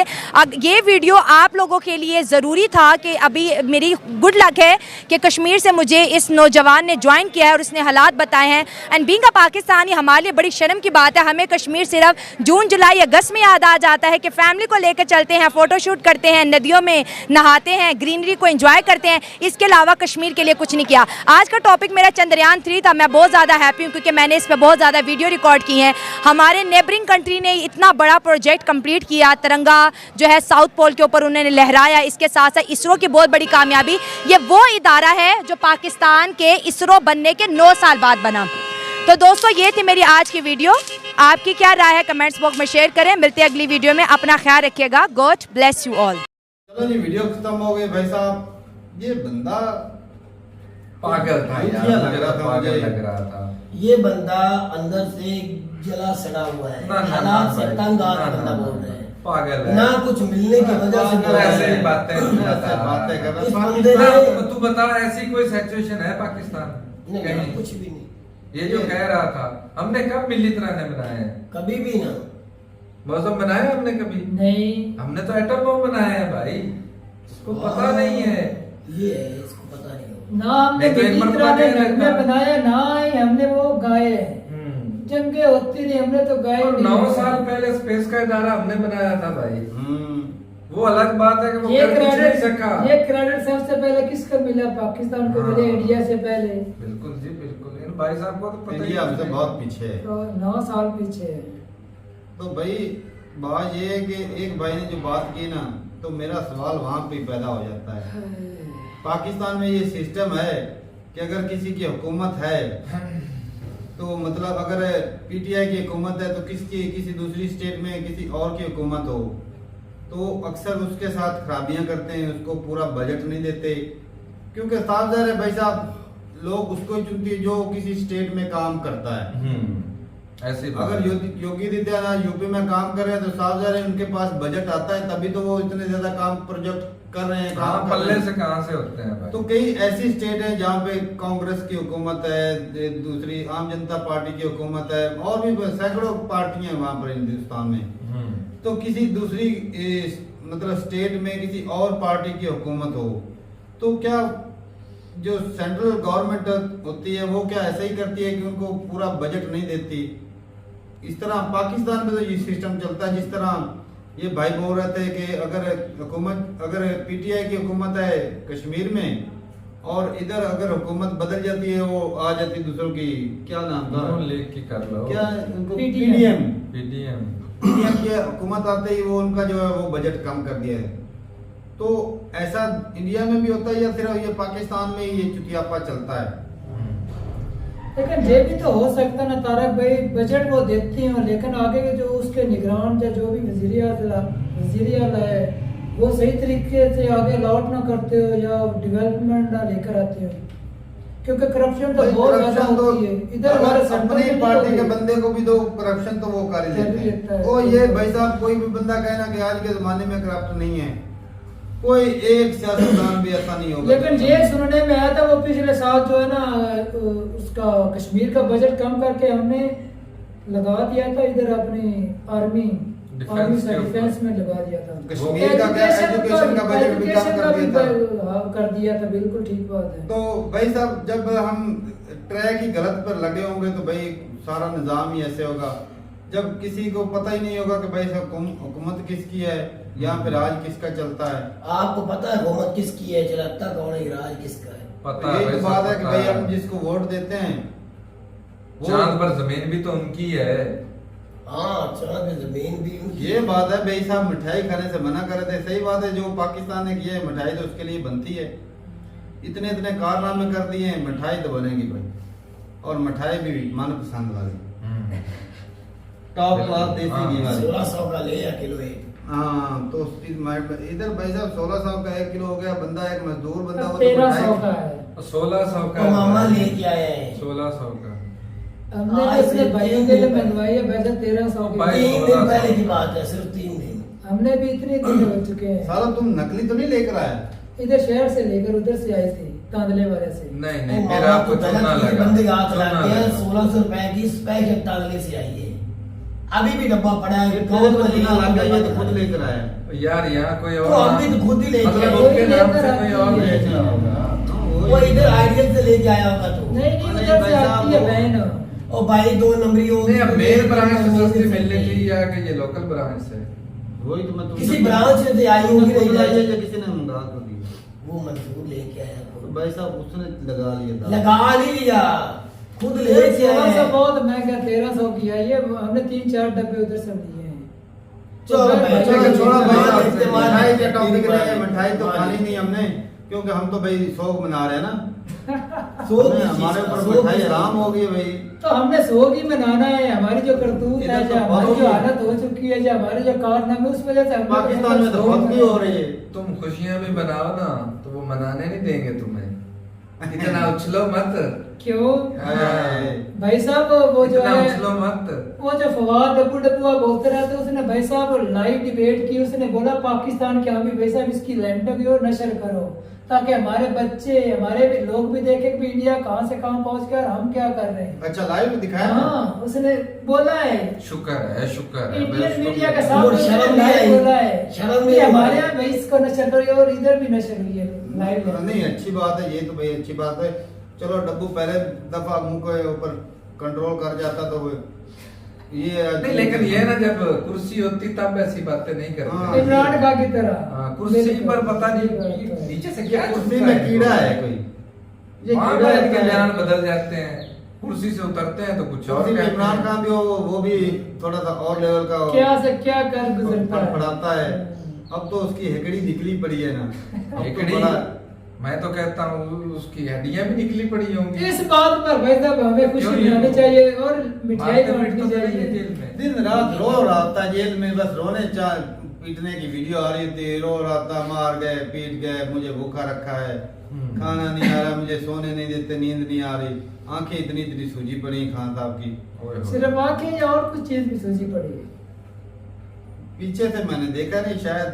ये वीडियो आप लोगों के लिए ज़रूरी था कि अभी मेरी गुड लक है कि कश्मीर से मुझे इस नौजवान ने ज्वाइन किया है और उसने हालात बताए हैं। एंड बीइंग अ पाकिस्तानी हमारे लिए बड़ी शर्म की बात है, हमें कश्मीर सिर्फ जून जुलाई अगस्त में याद आ जाता है कि फैमिली को लेकर चलते हैं, फ़ोटोशूट करते हैं, नदियों में नहाते हैं, ग्रीनरी को एंजॉय करते हैं, इसके अलावा कश्मीर के लिए कुछ नहीं किया। आज का टॉपिक मेरा चंद्रयान 3 था। मैं बहुत ज़्यादा हैप्पी हूँ क्योंकि मैंने इस पर बहुत ज़्यादा वीडियो रिकॉर्ड की हैं। हमारे नेबरिंग कंट्री ने इतना बड़ा प्रोजेक्ट कंप्लीट किया, तिरंगा जो है साउथ पोल के ऊपर उन्होंने लहराया। इसके साथ साथ इसरो की बहुत बड़ी कामयाबी, ये वो इदारा है जो पाकिस्तान के इसरो बनने के 9 साल बाद बना। तो दोस्तों ये थी मेरी आज की वीडियो, आपकी क्या राय है कमेंट्स बॉक्स में शेयर करें। मिलते हैं अगली वीडियो में, अपना ख्याल रखिएगा। God bless you all. चलो जी, वीडियो खत्म हो गई। भाई साहब ये बंदा पागल था यार, लग मुझे रहा तो था पागल मुझे। लग रहा था। ये बंदा अंदर से जला सड़ा हुआ है, ना, ना, हालात ना से भाई, तंग ना, आकर ना, बंदा ना, बोल रहे हैं, पागल है ना कुछ मिलने की वजह से बोल ऐसे रहे ही हैं। बातें ऐसे बातें कर इस रहा बंदे है। ने तू बता, ऐसी कोई सिचुएशन है पाकिस्तान नहीं, कहीं? कुछ भी नहीं, ये जो कह रहा था, हमने कब मिली तरह ने बनाए हैं? कभी भी ना। मौसम बनाया हमने कभी? नहीं, हमने तो एटम बम बनाया है भाई, इसको पता नहीं है। ये है, इसको पता नहीं होगा। ना हमने नहीं तो एक किसी मरतबा तरह के कह नगमे देता। बनाए, ना ही हमने वो गाए हैं। जंगे होती रही, हमने तो गाए और नहीं 9 हैं। साल पहले स्पेस का इदारा हमने बनाया था भाई। वो अलग बात है कि वो ये कर कुछ नहीं सका। ये क्रेडिट सबसे पहले किसको मिला? पाकिस्तान को मिले, हाँ। इंडिया से पहले। बिल्कुल जी बिल्कुल, इन भाई साहब को तो पता ही इंडिया हमसे नहीं। बहुत पीछे है। तो 9 साल पीछे है। तो भाई बात ये है कि एक भाई ने जो बात की ना, तो मेरा सवाल वहां पे पैदा हो जाता है। पाकिस्तान में ये सिस्टम है कि अगर किसी की हुकूमत है तो मतलब अगर पीटीआई की हुकूमत है तो किसी दूसरी स्टेट में किसी और की हुकूमत हो तो अक्सर उसके साथ खराबियां करते हैं, उसको पूरा बजट नहीं देते, क्योंकि साफ ज़ाहिर है भाई साहब लोग उसको चुनते हैं जो किसी स्टेट में काम करता है। ऐसी बात अगर है। योगी आदित्यनाथ यूपी में काम कर रहे हैं तो साफ ज़ाहिर है उनके पास बजट आता है, तभी तो वो इतने ज्यादा काम प्रोजेक्ट कर रहे हैं। हाँ, काम कर रहे पल्ले हैं। से कहाँ से होते हैं भाई? तो कई ऐसी स्टेट है जहाँ पे कांग्रेस की हुकूमत है, दूसरी आम जनता पार्टी की हुकूमत है, और भी सैकड़ों पार्टियां हैं वहाँ पर हिंदुस्तान में। तो किसी दूसरी मतलब स्टेट में किसी और पार्टी की हुकूमत हो तो क्या जो सेंट्रल गवर्नमेंट होती है वो क्या ऐसा ही करती है कि उनको पूरा बजट नहीं देती? इस तरह पाकिस्तान में तो ये सिस्टम चलता है। जिस तरह ये भाई बोल रहे थे कि अगर पीटीआई की हुकूमत है कश्मीर में और इधर अगर हुकूमत बदल जाती है, वो आ जाती दूसरों की, क्या नाम था, लेख की कर लो, क्या उनको PDM पीडीएम की हुकूमत आते ही वो उनका जो है वो बजट कम कर दिया है। तो ऐसा इंडिया में भी होता है या सिर्फ ये पाकिस्तान में ही ये चुतियापा चलता है? लेकिन ये भी तो हो सकता है ना तारक भाई, बजट वो देती हैं लेकिन आगे के जो उसके निगरान या जो भी वजीर आला है वो सही तरीके से आगे अलॉट ना करते हो या डेवलपमेंट ना लेकर आते हो, क्योंकि करप्शन तो बहुत ज्यादा होती है इधर हमारे अपनी पार्टी के बंदे को भी दो करप्शन तो वो कर ही लेते हैं। तो ये भाई साहब कोई भी बंदा कहना कि आज के जमाने में करप्ट नहीं है, कोई एक सियासतदान भी ऐसा नहीं होगा। लेकिन ये सुनने में आया था वो पिछले साल जो है ना उसका कश्मीर का बजट कम करके हमने लगा दिया था इधर अपनी आर्मी डिफेंस में लगा दिया था। कश्मीर का क्या एजुकेशन का बजट भी कम कर दिया था। हाँ कर दिया था, बिल्कुल ठीक बात है। तो भाई साहब जब हम ट्रैक की गलत पर लगे होंगे तो भाई सारा निजाम ही ऐसे होगा। जब किसी को पता ही नहीं होगा कि भाई हुकूमत किसकी है या फिर राज किसका चलता है। आपको पता है हुकूमत किसकी है, चलाता कौन है, राज किसका है? पता तो है, यही तो वैसा बात है कि पता भाई है। हम जिसको वोट देते हैं चांद पर जमीन भी तो उनकी है। हाँ चांद में जमीन भी उनकी। ये बात है भाई साहब, मिठाई खाने से मना कर रहे थे, सही बात है। जो पाकिस्तान ने किया है मिठाई तो उसके लिए बनती है, इतने इतने कारनामे कर दिए हैं, मिठाई तो बनेगी भाई, और मिठाई भी मनपसंद वाली टॉप क्लास देसी घी वाली। 1600 का ले या किलो एक। हाँ तो इधर भाई साहब 1600 का 1 किलो हो गया। बंदा एक मजदूर बंदा, वो तो 1300 का मिठाई है। 1600 का तो मामा लेके आए हैं। 1600 का हमने हाँ, अपने ऐसे भाइयों तीन के लिए दिन मंगवाई है, वैसे 1300 की। भाई, 3 दिन पहले की बात है, सिर्फ 3 दिन। हमने भी इतने दिन हो चुके हैं। साला तुम नकली तो नहीं लेकर आया? इधर शहर से लेकर उधर से आई थी, तांदले वाले से। नहीं वो नहीं, फिर मामा आपको को चुना गलत किसी लगा, बंदे का हाथ चुना लगा दिया। लगा। 1600 रुपए की स्पेशल तांगले से आई है, अभी भी डब्बा पड़ा है। ये तो चुना लग गया, ये तो खुद लेकर आया। यार यहाँ कोई तो और हम भी तो खुद ही लेके मतलब आए। उसके नाम से लेकर कोई आती और है। बेच रहा होगा। वो इधर आइडियल से लेके आया होगा तो। नहीं नहीं, नहीं, उधर भाई से साहब, आती है वो- बहन। और भाई 2 नंबरी हो नहीं, अब मेन ब्रांच से सस्ती मिलनी चाहिए या कि ये लोकल ब्रांच से? वही तो मैं तुमसे किसी ब्रांच से आई होगी खुद नहीं लाई है लाई। या किसी ने मंगा कर दी? वो मंजूर लेके आया तो खुद। भाई साहब उसने लगा लिया था। लगा नहीं लिया, खुद ये लेके आया 1600 है। बहुत महंगा, 1300 की है ये। हमने 3-4 डब्बे उधर से लिए हैं। चलो भाई, भाई, चलो छोड़ा भाई हाँ, साहब, इस्तेमाल मिठाई के करते टॉपिक हैं, नहीं है, मिठाई तो हाँ। खानी नहीं हमने, क्योंकि हम तो भाई शौक मना रहे हैं ना। सो हमारे ऊपर मिठाई हराम हो गई भाई। तो हमने शौक ही मनाना है। हमारी जो करतूत है, इधर जो तो हमारी बहुत जो ही- हालत हो चुकी है, जो हमारे जो कारनामे, उस वजह से हमने पाकिस्तान में तो शौक बहुत भी मनाना हो रही है। तुम खुशियां भी बनाओ ना, तो वो मनाने नहीं देंगे तुम्हें। इतना उछलो मत, क्यों हाय। भाई साहब? वो जो इतना है, उछलो मत। वो जो फवाद डब्बू डब्बुआ बोलते रहते, उसने भाई साहब लाइव डिबेट की। उसने बोला पाकिस्तान के हम भी भाई साहब इसकी लैंडो की ओर नशर करो, ताकि हमारे बच्चे, हमारे भी लोग भी देखे कि इंडिया कहाँ से कहाँ पहुंच गया और हम क्या कर रहे हैं। अच्छा लाइव में दिखाया ना? हाँ, उसने बोला है। शुक्र है, शुक्र है। इंडियन उसको मीडिया भी- के सामने और शर्म उसने नहीं लाइव आई। बोला है शर्म कि नहीं आई। हमारे यहाँ भी इसको नशर करो, और इधर भी नशर हुई है लाइव में। नहीं अच्छी बात है, ये तो भाई अच्छी बात है। चलो डब्बू पहले दफा मुंह के ऊपर कंट्रोल कर जाता तो वो ये नहीं, लेकिन ये ना जब कुर्सी होती तब ऐसी बातें नहीं करते। हाँ। इमरान खान की तरह। हाँ, कुर्सी बिल्कुल। पर पता नहीं बिल्कुल। नीचे से क्या कुर्सी में कीड़ा है कोई, ये वहाँ कीड़ा बैठ के है। बयान बदल जाते हैं, कुर्सी से उतरते हैं तो कुछ और कुर्सी में कहते इमरान हैं। खान भी वो भी थोड़ा सा और लेवल का क्या से क्या कर गुजरता है। फड़फड़ाता है। अब तो उसकी हेकड़ी निकली पड़ी है ना, अब तो हेकड़ी, बड़ा- मैं तो कहता हूँ उसकी हड्डियां भी निकली पड़ी होंगी। इस बात पर भाई साहब हमें खुशी क्यों नहीं? मनानी चाहिए और मिठाई मारते बांटनी पीटते तो नहीं चाहिए। जेल में। दिन रात रो रहा था जेल में, बस रोने चाह पीटने की वीडियो आ रही थी, रो रहा था, मार गए, पीट गए, मुझे भूखा रखा है, खाना नहीं आ रहा, मुझे सोने नहीं देते, नींद नहीं आ रही, आंखें इतनी इतनी सूजी पड़ी खान साहब की। ओए होए। सिर्फ आंखें या और कुछ चीज भी सोची पड़ी है। पीछे से मैंने देखा नहीं, शायद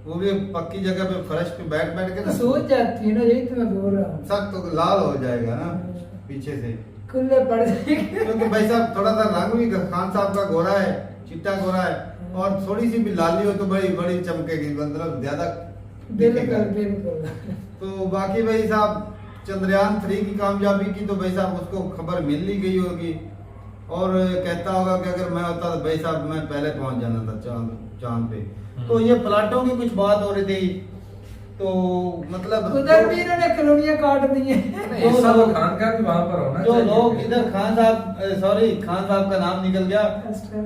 वो भी पक्की जगह पे फर्श पे बैठ बैठ के तो ना सोच जाती है ना, यही तो मैं बोल रहा हूँ। सख्त तो लाल हो जाएगा ना पीछे से, खुले पड़ जाएंगे। क्योंकि भाई साहब थोड़ा सा रंग भी खान साहब का गोरा है, चिट्टा गोरा है, और थोड़ी सी भी लाली हो तो बड़ी बड़ी चमकेगी, मतलब ज्यादा दिखेगा। बिल्कुल बिल्कुल। तो बाकी भाई साहब चंद्रयान 3 की कामयाबी की तो भाई साहब उसको खबर मिल ही गई होगी, और कहता होगा कि अगर मैं होता तो भाई साहब मैं पहले पहुंच जाना था चांद पे। तो ये प्लाटों की कुछ बात हो रही थी, तो मतलब उधर भी इन्होंने कॉलोनियां काट दी हैं। नहीं, इस साल खान का भी वहाँ पर होना जो चाहिए। लोग इधर खान साहब, सॉरी खान साहब का नाम निकल गया,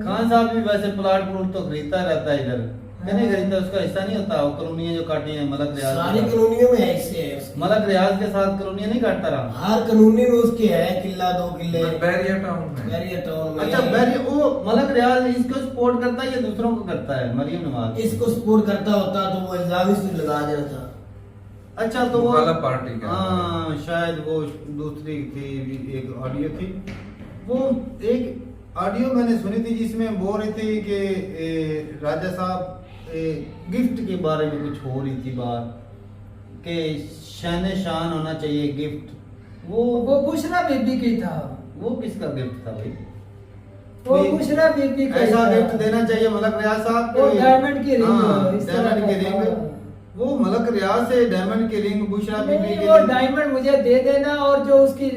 खान साहब भी वैसे प्लाट प्लूट तो खरीदता रहता है इधर, नहीं खरीदता, उसका हिस्सा नहीं होता। वो कॉलोनियां जो काटी है मलक रियाज सारी के साथ। कॉलोनियों में ऐसे है उसके। मलक रियाज के साथ कॉलोनियां नहीं काटता रहा। हर कॉलोनी में उसके है किला 2 किले बैरिया टाउन में। बैरिया टाउन में। अच्छा बैरी वो मलक रियाज इसको सपोर्ट करता है या दूसरों को करता है? मरियम नवाज इसको सपोर्ट करता होता तो वो इल्जाम इसमें लगा देता। अच्छा तो वो मुखालिफ पार्टी का। हाँ शायद वो दूसरी थी, एक ऑडियो थी, वो एक ऑडियो मैंने सुनी थी जिसमें बोल रही थी कि राजा साहब गिफ्ट के बारे में कुछ हो रही थी बात, कि शान शान होना चाहिए गिफ्ट। वो बुशरा बीबी की था। वो किसका गिफ्ट था भाई? वो कोई बुशरा बीबी का ऐसा था। गिफ्ट देना चाहिए मलक रियाज साहब वो को। डायमंड की रिंग, हाँ, इस तरह डायमंड की का रिंग, था। वो मलक रियाज से डायमंड की रिंग बुशरा बीबी नहीं, के वो लिए- डायमंड मुझे दे देना, और जो उसकी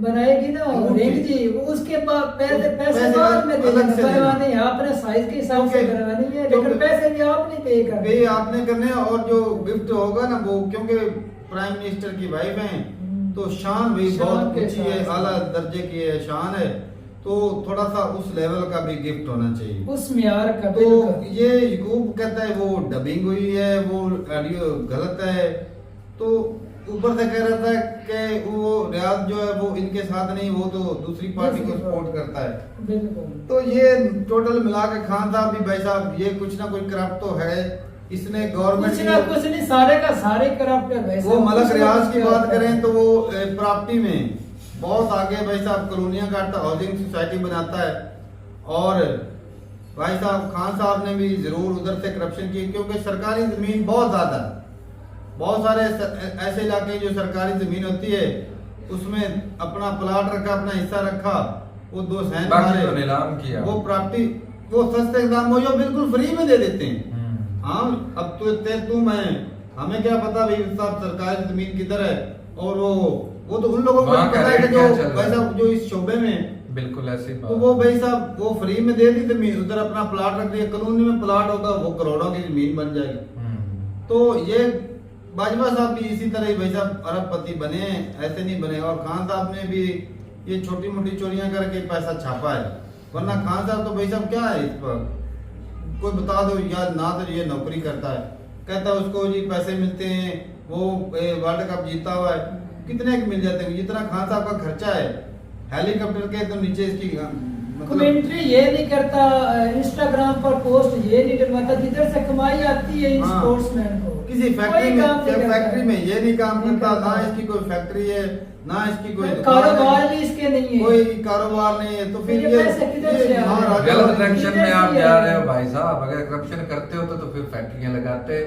बनाएगी ना अंगूठी। रिंग जी, वो उसके बाद पैसे पैसे बाद में दे अलग देना। से देना। बनवानी है अपने साइज के हिसाब से क्योंकि- बनवानी है, क्योंकि- लेकिन पैसे भी आपने पे पे करने। आपने करने हैं, और जो गिफ्ट होगा ना वो क्योंकि प्राइम मिनिस्टर की वाइफ हैं, तो शान भी शान बहुत के ऊंची है, साथ। आला दर्जे की है शान है, तो थोड़ा सा उस लेवल का भी गिफ्ट होना चाहिए। उस म्यार का तो बिल्कुल। ये यकूब कहता है वो डबिंग हुई है, वो ऑडियो गलत है, तो ऊपर से कह रहा था कि वो रियाज जो है वो इनके साथ नहीं, वो तो दूसरी पार्टी को सपोर्ट करता है। बिल्कुल। तो ये टोटल मिला के खान साहब भी भाई साहब ये कुछ ना कुछ करप्ट तो है, इसने गवर्नमेंट कुछ ना कुछ नहीं, सारे का सारे करप्ट है भाई वो साहब। मलक कुछ ना रियाज कुछ की क्या बात होता है। करें तो वो प्रॉपर्टी में बहुत आगे भाई साहब कॉलोनियां काटता, हाउसिंग सोसाइटी बनाता है। और भाई साहब खान साहब ने भी जरूर उधर से करप्शन की, क्योंकि सरकारी जमीन बहुत ज्यादा है। बहुत सारे ऐसे इलाके जो सरकारी जमीन होती है उसमें अपना प्लाट रखा, अपना हिस्सा रखा, वो 2 सैन बाकी तो नीलाम किया। वो प्रॉपर्टी वो सस्ते दाम वो बिल्कुल फ्री में दे देते हैं। हाँ अब तू मैं हमें क्या पता भाई साहब सरकारी जमीन किधर है, और वो तो उन लोगों को वहाँ का पता है कि रेट जो क्या चल रहा है। भाई साहब जो इस शोबे में बिल्कुल ऐसी तो बात। वो भाई साहब वो फ्री में दे दी जमीन, उधर अपना प्लाट रख दिया, कॉलोनी में प्लाट होगा वो करोड़ों की जमीन बन जाएगी। तो ये बाजवा साहब भी इसी तरह ही भाई साहब अरबपति बने हैं, ऐसे नहीं बने। और खान साहब ने भी ये छोटी मोटी चोरियां करके पैसा छापा है, वरना खान साहब तो भाई साहब क्या है इस पर कोई बता दो या ना, तो ये नौकरी करता है, कहता है उसको जी पैसे मिलते हैं, वो वर्ल्ड कप जीता हुआ है, कितने के मिल जाते हैं, जितना खान साहब का खर्चा है हेलीकॉप्टर के तो नीचे इसकी मतलब कमेंट्री ये नहीं करता, इंस्टाग्राम पर पोस्ट ये नहीं करवाता, जिधर से कमाई आती है इन हाँ। स्पोर्ट्समैन को किसी कोई फैक्ट्री में काम नहीं करता फैक्ट्री है। में ये नहीं काम नहीं करता, करता। ना इसकी कोई फैक्ट्री है, ना इसकी कोई दुकान कारोबार है, भी इसके नहीं है। कोई कारोबार नहीं है। तो फिर ये पैसे किधर से आ रहे हैं? महाराजा गलत वाली- डायरेक्शन में आप किधर से जा आ रहे रहे हो हैं? भाई साहब। अगर करप्शन करते हो तो फिर फैक्ट्रियां लगाते।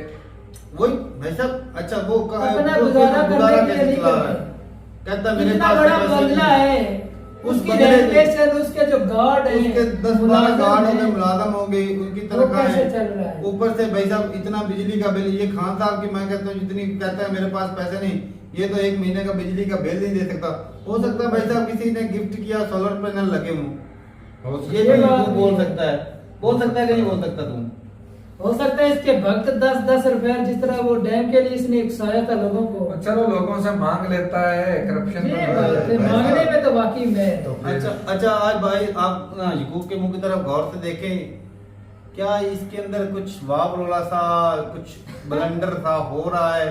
वही भाई साहब अच्छा वो अपना वो गुजारा गुजारा करने के कैसे लिए चला नहीं रहा है? करते। कहता मेरे इतना पास बड़ा तो पैसे बंगला नहीं है, उस उसकी बंगले में- रेनोवेशन, उसके जो गार्ड है, उसके 10-12 गार्ड हो गए, मुलाजम हो गई, उनकी वो कैसे तनख्वाहें, चल रहा है? ऊपर से भाई साहब इतना बिजली का बिल। ये खान साहब की मैं कहता हूँ जितनी कहता है मेरे पास पैसे नहीं, ये तो 1 महीने का बिजली का बिल नहीं दे सकता। हो सकता है भाई साहब किसी ने गिफ्ट किया, सोलर पैनल लगे हों, ये ये भी बात तू बोल नहीं है। सकता है, बोल सकता है कि नहीं बोल सकता तुम? हो सकता है इसके भक्त 10-10 रुपए, जिस तरह वो डैम के लिए इसने उकसाया था लोगों को, चलो लोगों से मांग लेता है, करप्शन ये में बात है, मांगने में तो वाकई में तो अच्छा आज भाई आप यकूब के मुंह की तरफ गौर से देखें, क्या इसके अंदर कुछ वावरोला सा कुछ ब्लंडर सा हो रहा है?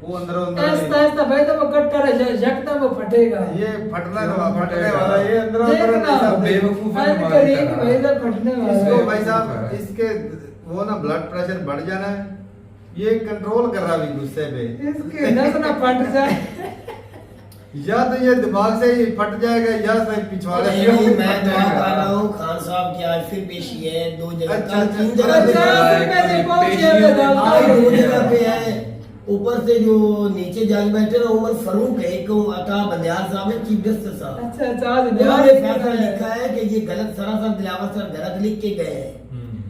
वो अंदर ऐसा ऐसा भाई तो वो कट्टर है, यकदम वो फटेगा। ये फटने फटेगा। फटने वाला ये अंदर देखना सब बेवकूफ है आज तुम्हारी करीब तरह। भाई तो फटने वाला इसको है। भाई साहब इसके वो ना ब्लड प्रेशर बढ़ जाना है, ये कंट्रोल कर रहा है गुस्से पे, इसके नस ना फट जाए। या तो ये दिमाग से ही फट जाएगा या से पिछवाड़े से नहीं, ही मैं फट दुआ जाएगा। कर रहा हूँ खान साहब की आज फिर पेशी है 2 जगह, अच्छा, कल 3 जगह अच्छा, पे अच्छा, है। रुपए से पहुंचे पेशी हुए में दादा। आज 2 जगह पे है। ऊपर से जो नीचे जज बैठे ना उमर फारूक है, एक अता बंदियार साहब है, चीफ जस्टिस साहब, अच्छा अच्छा आज उन्होंने फैसला लिखा है कि ये गलत सरासर दिलावर सर गलत लिख के गए हैं।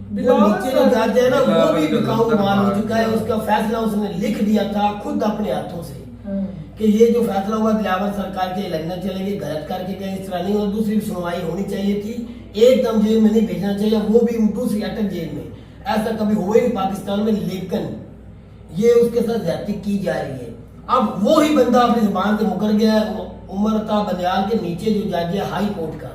वो दिलावर नीचे जो सर- जज है ना वो दिलावर भी जो बिकाऊ दफ्तर माल हो मार चुका है, दिया। उसका फैसला उसने लिख दिया था खुद अपने हाथों से हाँ। कि ये जो फैसला हुआ दिलावर सरकार के लंदन चले गए, गलत करके गए, इस तरह नहीं। और दूसरी सुनवाई होनी चाहिए थी, एकदम जेल में नहीं भेजना चाहिए, वो भी दूसरी अटक जेल में। ऐसा कभी हुआ ही नहीं पाकिस्तान में, लेकिन ये उसके साथ ज्यादती की जा रही है। अब वो ही बंदा अपनी जुबान से मुकर गया है। उमर अता बंदियार के नीचे जो जज है हाई कोर्ट का,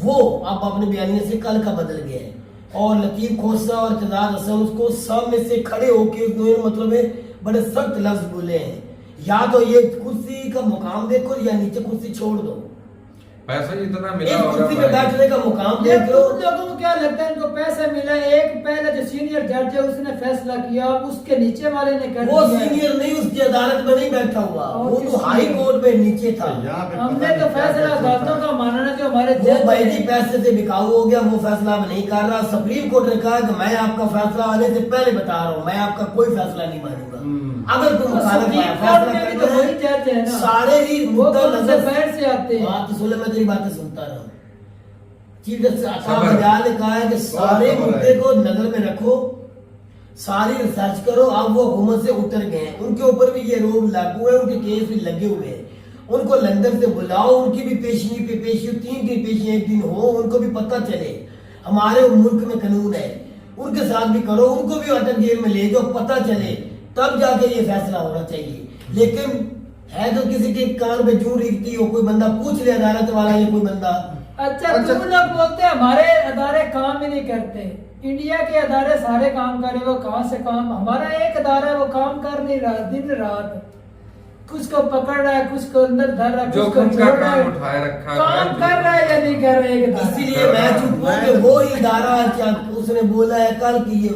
वो अब अपने बयानिए से कल का बदल गया है। और लतीफ खोसा और इत्तेजाज हसन उसको सामने से खड़े होके उन्होंने मतलब है बड़े सख्त लफ्ज बोले हैं, या तो ये कुर्सी का मुकाम देखो या नीचे कुर्सी छोड़ दो, पैसा जितना मिला इस होगा कुर्सी पे भाई। बैठने का मुकाम ये देख लो। तुम लोगों को क्या लगता है इनको पैसे मिला? एक पहले जो सीनियर जज है उसने फैसला किया, उसके नीचे वाले ने कर वो दिया। सीनियर नहीं उसकी अदालत में नहीं बैठा हुआ, और वो तो किसकी? हाई कोर्ट में नीचे था। यहाँ पे हमने पता तो नहीं क्या फैसला क्या अदालतों चलता का मानना जो हमारे वो जज भाई हैं। जी पैसे से बिकाऊ हो गया, वो फैसला अब नहीं कर रहा। सुप्रीम कोर्ट ने कहा कि मैं आपका फैसला आने से पहले बता रहा हूँ, मैं आपका कोई फैसला नहीं मानूंगा। अगर तुम तो मुखालिफ सुप्रीम फैसला कोर्ट में भी तो करते वही हैं, जज है ना, सारे ही वो मुद्दा तो नजर बाहर से आते हैं। बात तो सुन ले, मैं तेरी बातें सुनता रहा। चीफ जस्टिस अता सबर। बंदियार ने कहा है कि सारे सबर है। मुद्दे को नजर में रखो, सारी रिसर्च करो। अब वो हुकूमत से उतर गए हैं, उनके ऊपर भी ये रोक लागू है, उनके केस भी लगे हुए हैं। उनको लंदन से बुलाओ, उनकी भी पेशी पे पेशी 3 की पेशी एक दिन हो, उनको भी पता चले हमारे मुल्क में कानून है। उनके साथ भी करो, उनको भी अटक जेल में ले जाओ, पता चले, तब जाके ये फैसला होना चाहिए। लेकिन है तो किसी के कान पे जूं रिकती हो, कोई बंदा पूछ ले अदालत वाला, ये कोई बंदा अच्छा तुम लोग बोलते हैं हमारे अदारे काम ही नहीं करते। इंडिया के अदारे सारे काम कर रहे, वो कहाँ से काम, हमारा एक अदारा है वो काम कर नहीं रहा दिन रात, कुछ को पकड़ रहा है, कुछ को अंदर धर रहा है, कुछ को जोखिम का छोड़ रहा काम है, उठाए रखा है काम भाई। कर रहा है या नहीं कर रहा है एक अदारा। इसीलिए मैं चुप हूं कि वो ही इदारा क्या उसने बोला है कल की ये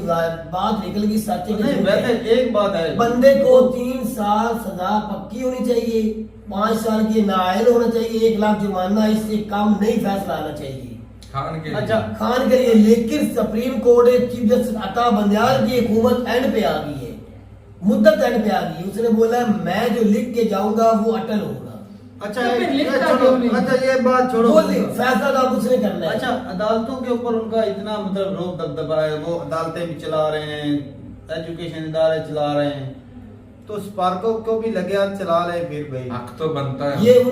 बात निकल गई सच है कि नहीं झूठ वैसे है। एक बात है, बंदे को 3 साल सजा पक्की होनी चाहिए, 5 साल की नाअहल होना चाहिए, 1 लाख जुर्माना, इससे कम नहीं फैसला आना चाहिए खान के अच्छा खान के लिए। लेकिन सुप्रीम कोर्ट चीफ जस्टिस अता बंदयाल की हुकूमत एंड पे आ गई है, मुद्दत एंड पे आ गई है। उसने बोला मैं जो लिख के जाऊंगा वो अटल होगा। अच्छा तो फिर लिखता छोड़ो, क्यों नहीं? अच्छा ये बात छोड़ो। वो फैसला तो आप उसने करना है। अच्छा अदालतों के ऊपर उनका इतना मतलब रोक दबदबा है, वो अदालतें भी चला रहे हैं, एजुकेशन इदारे चला रहे हैं, तो स्पार्को को भी लगे हाथ चला ले फिर भाई। हक तो बनता है, ये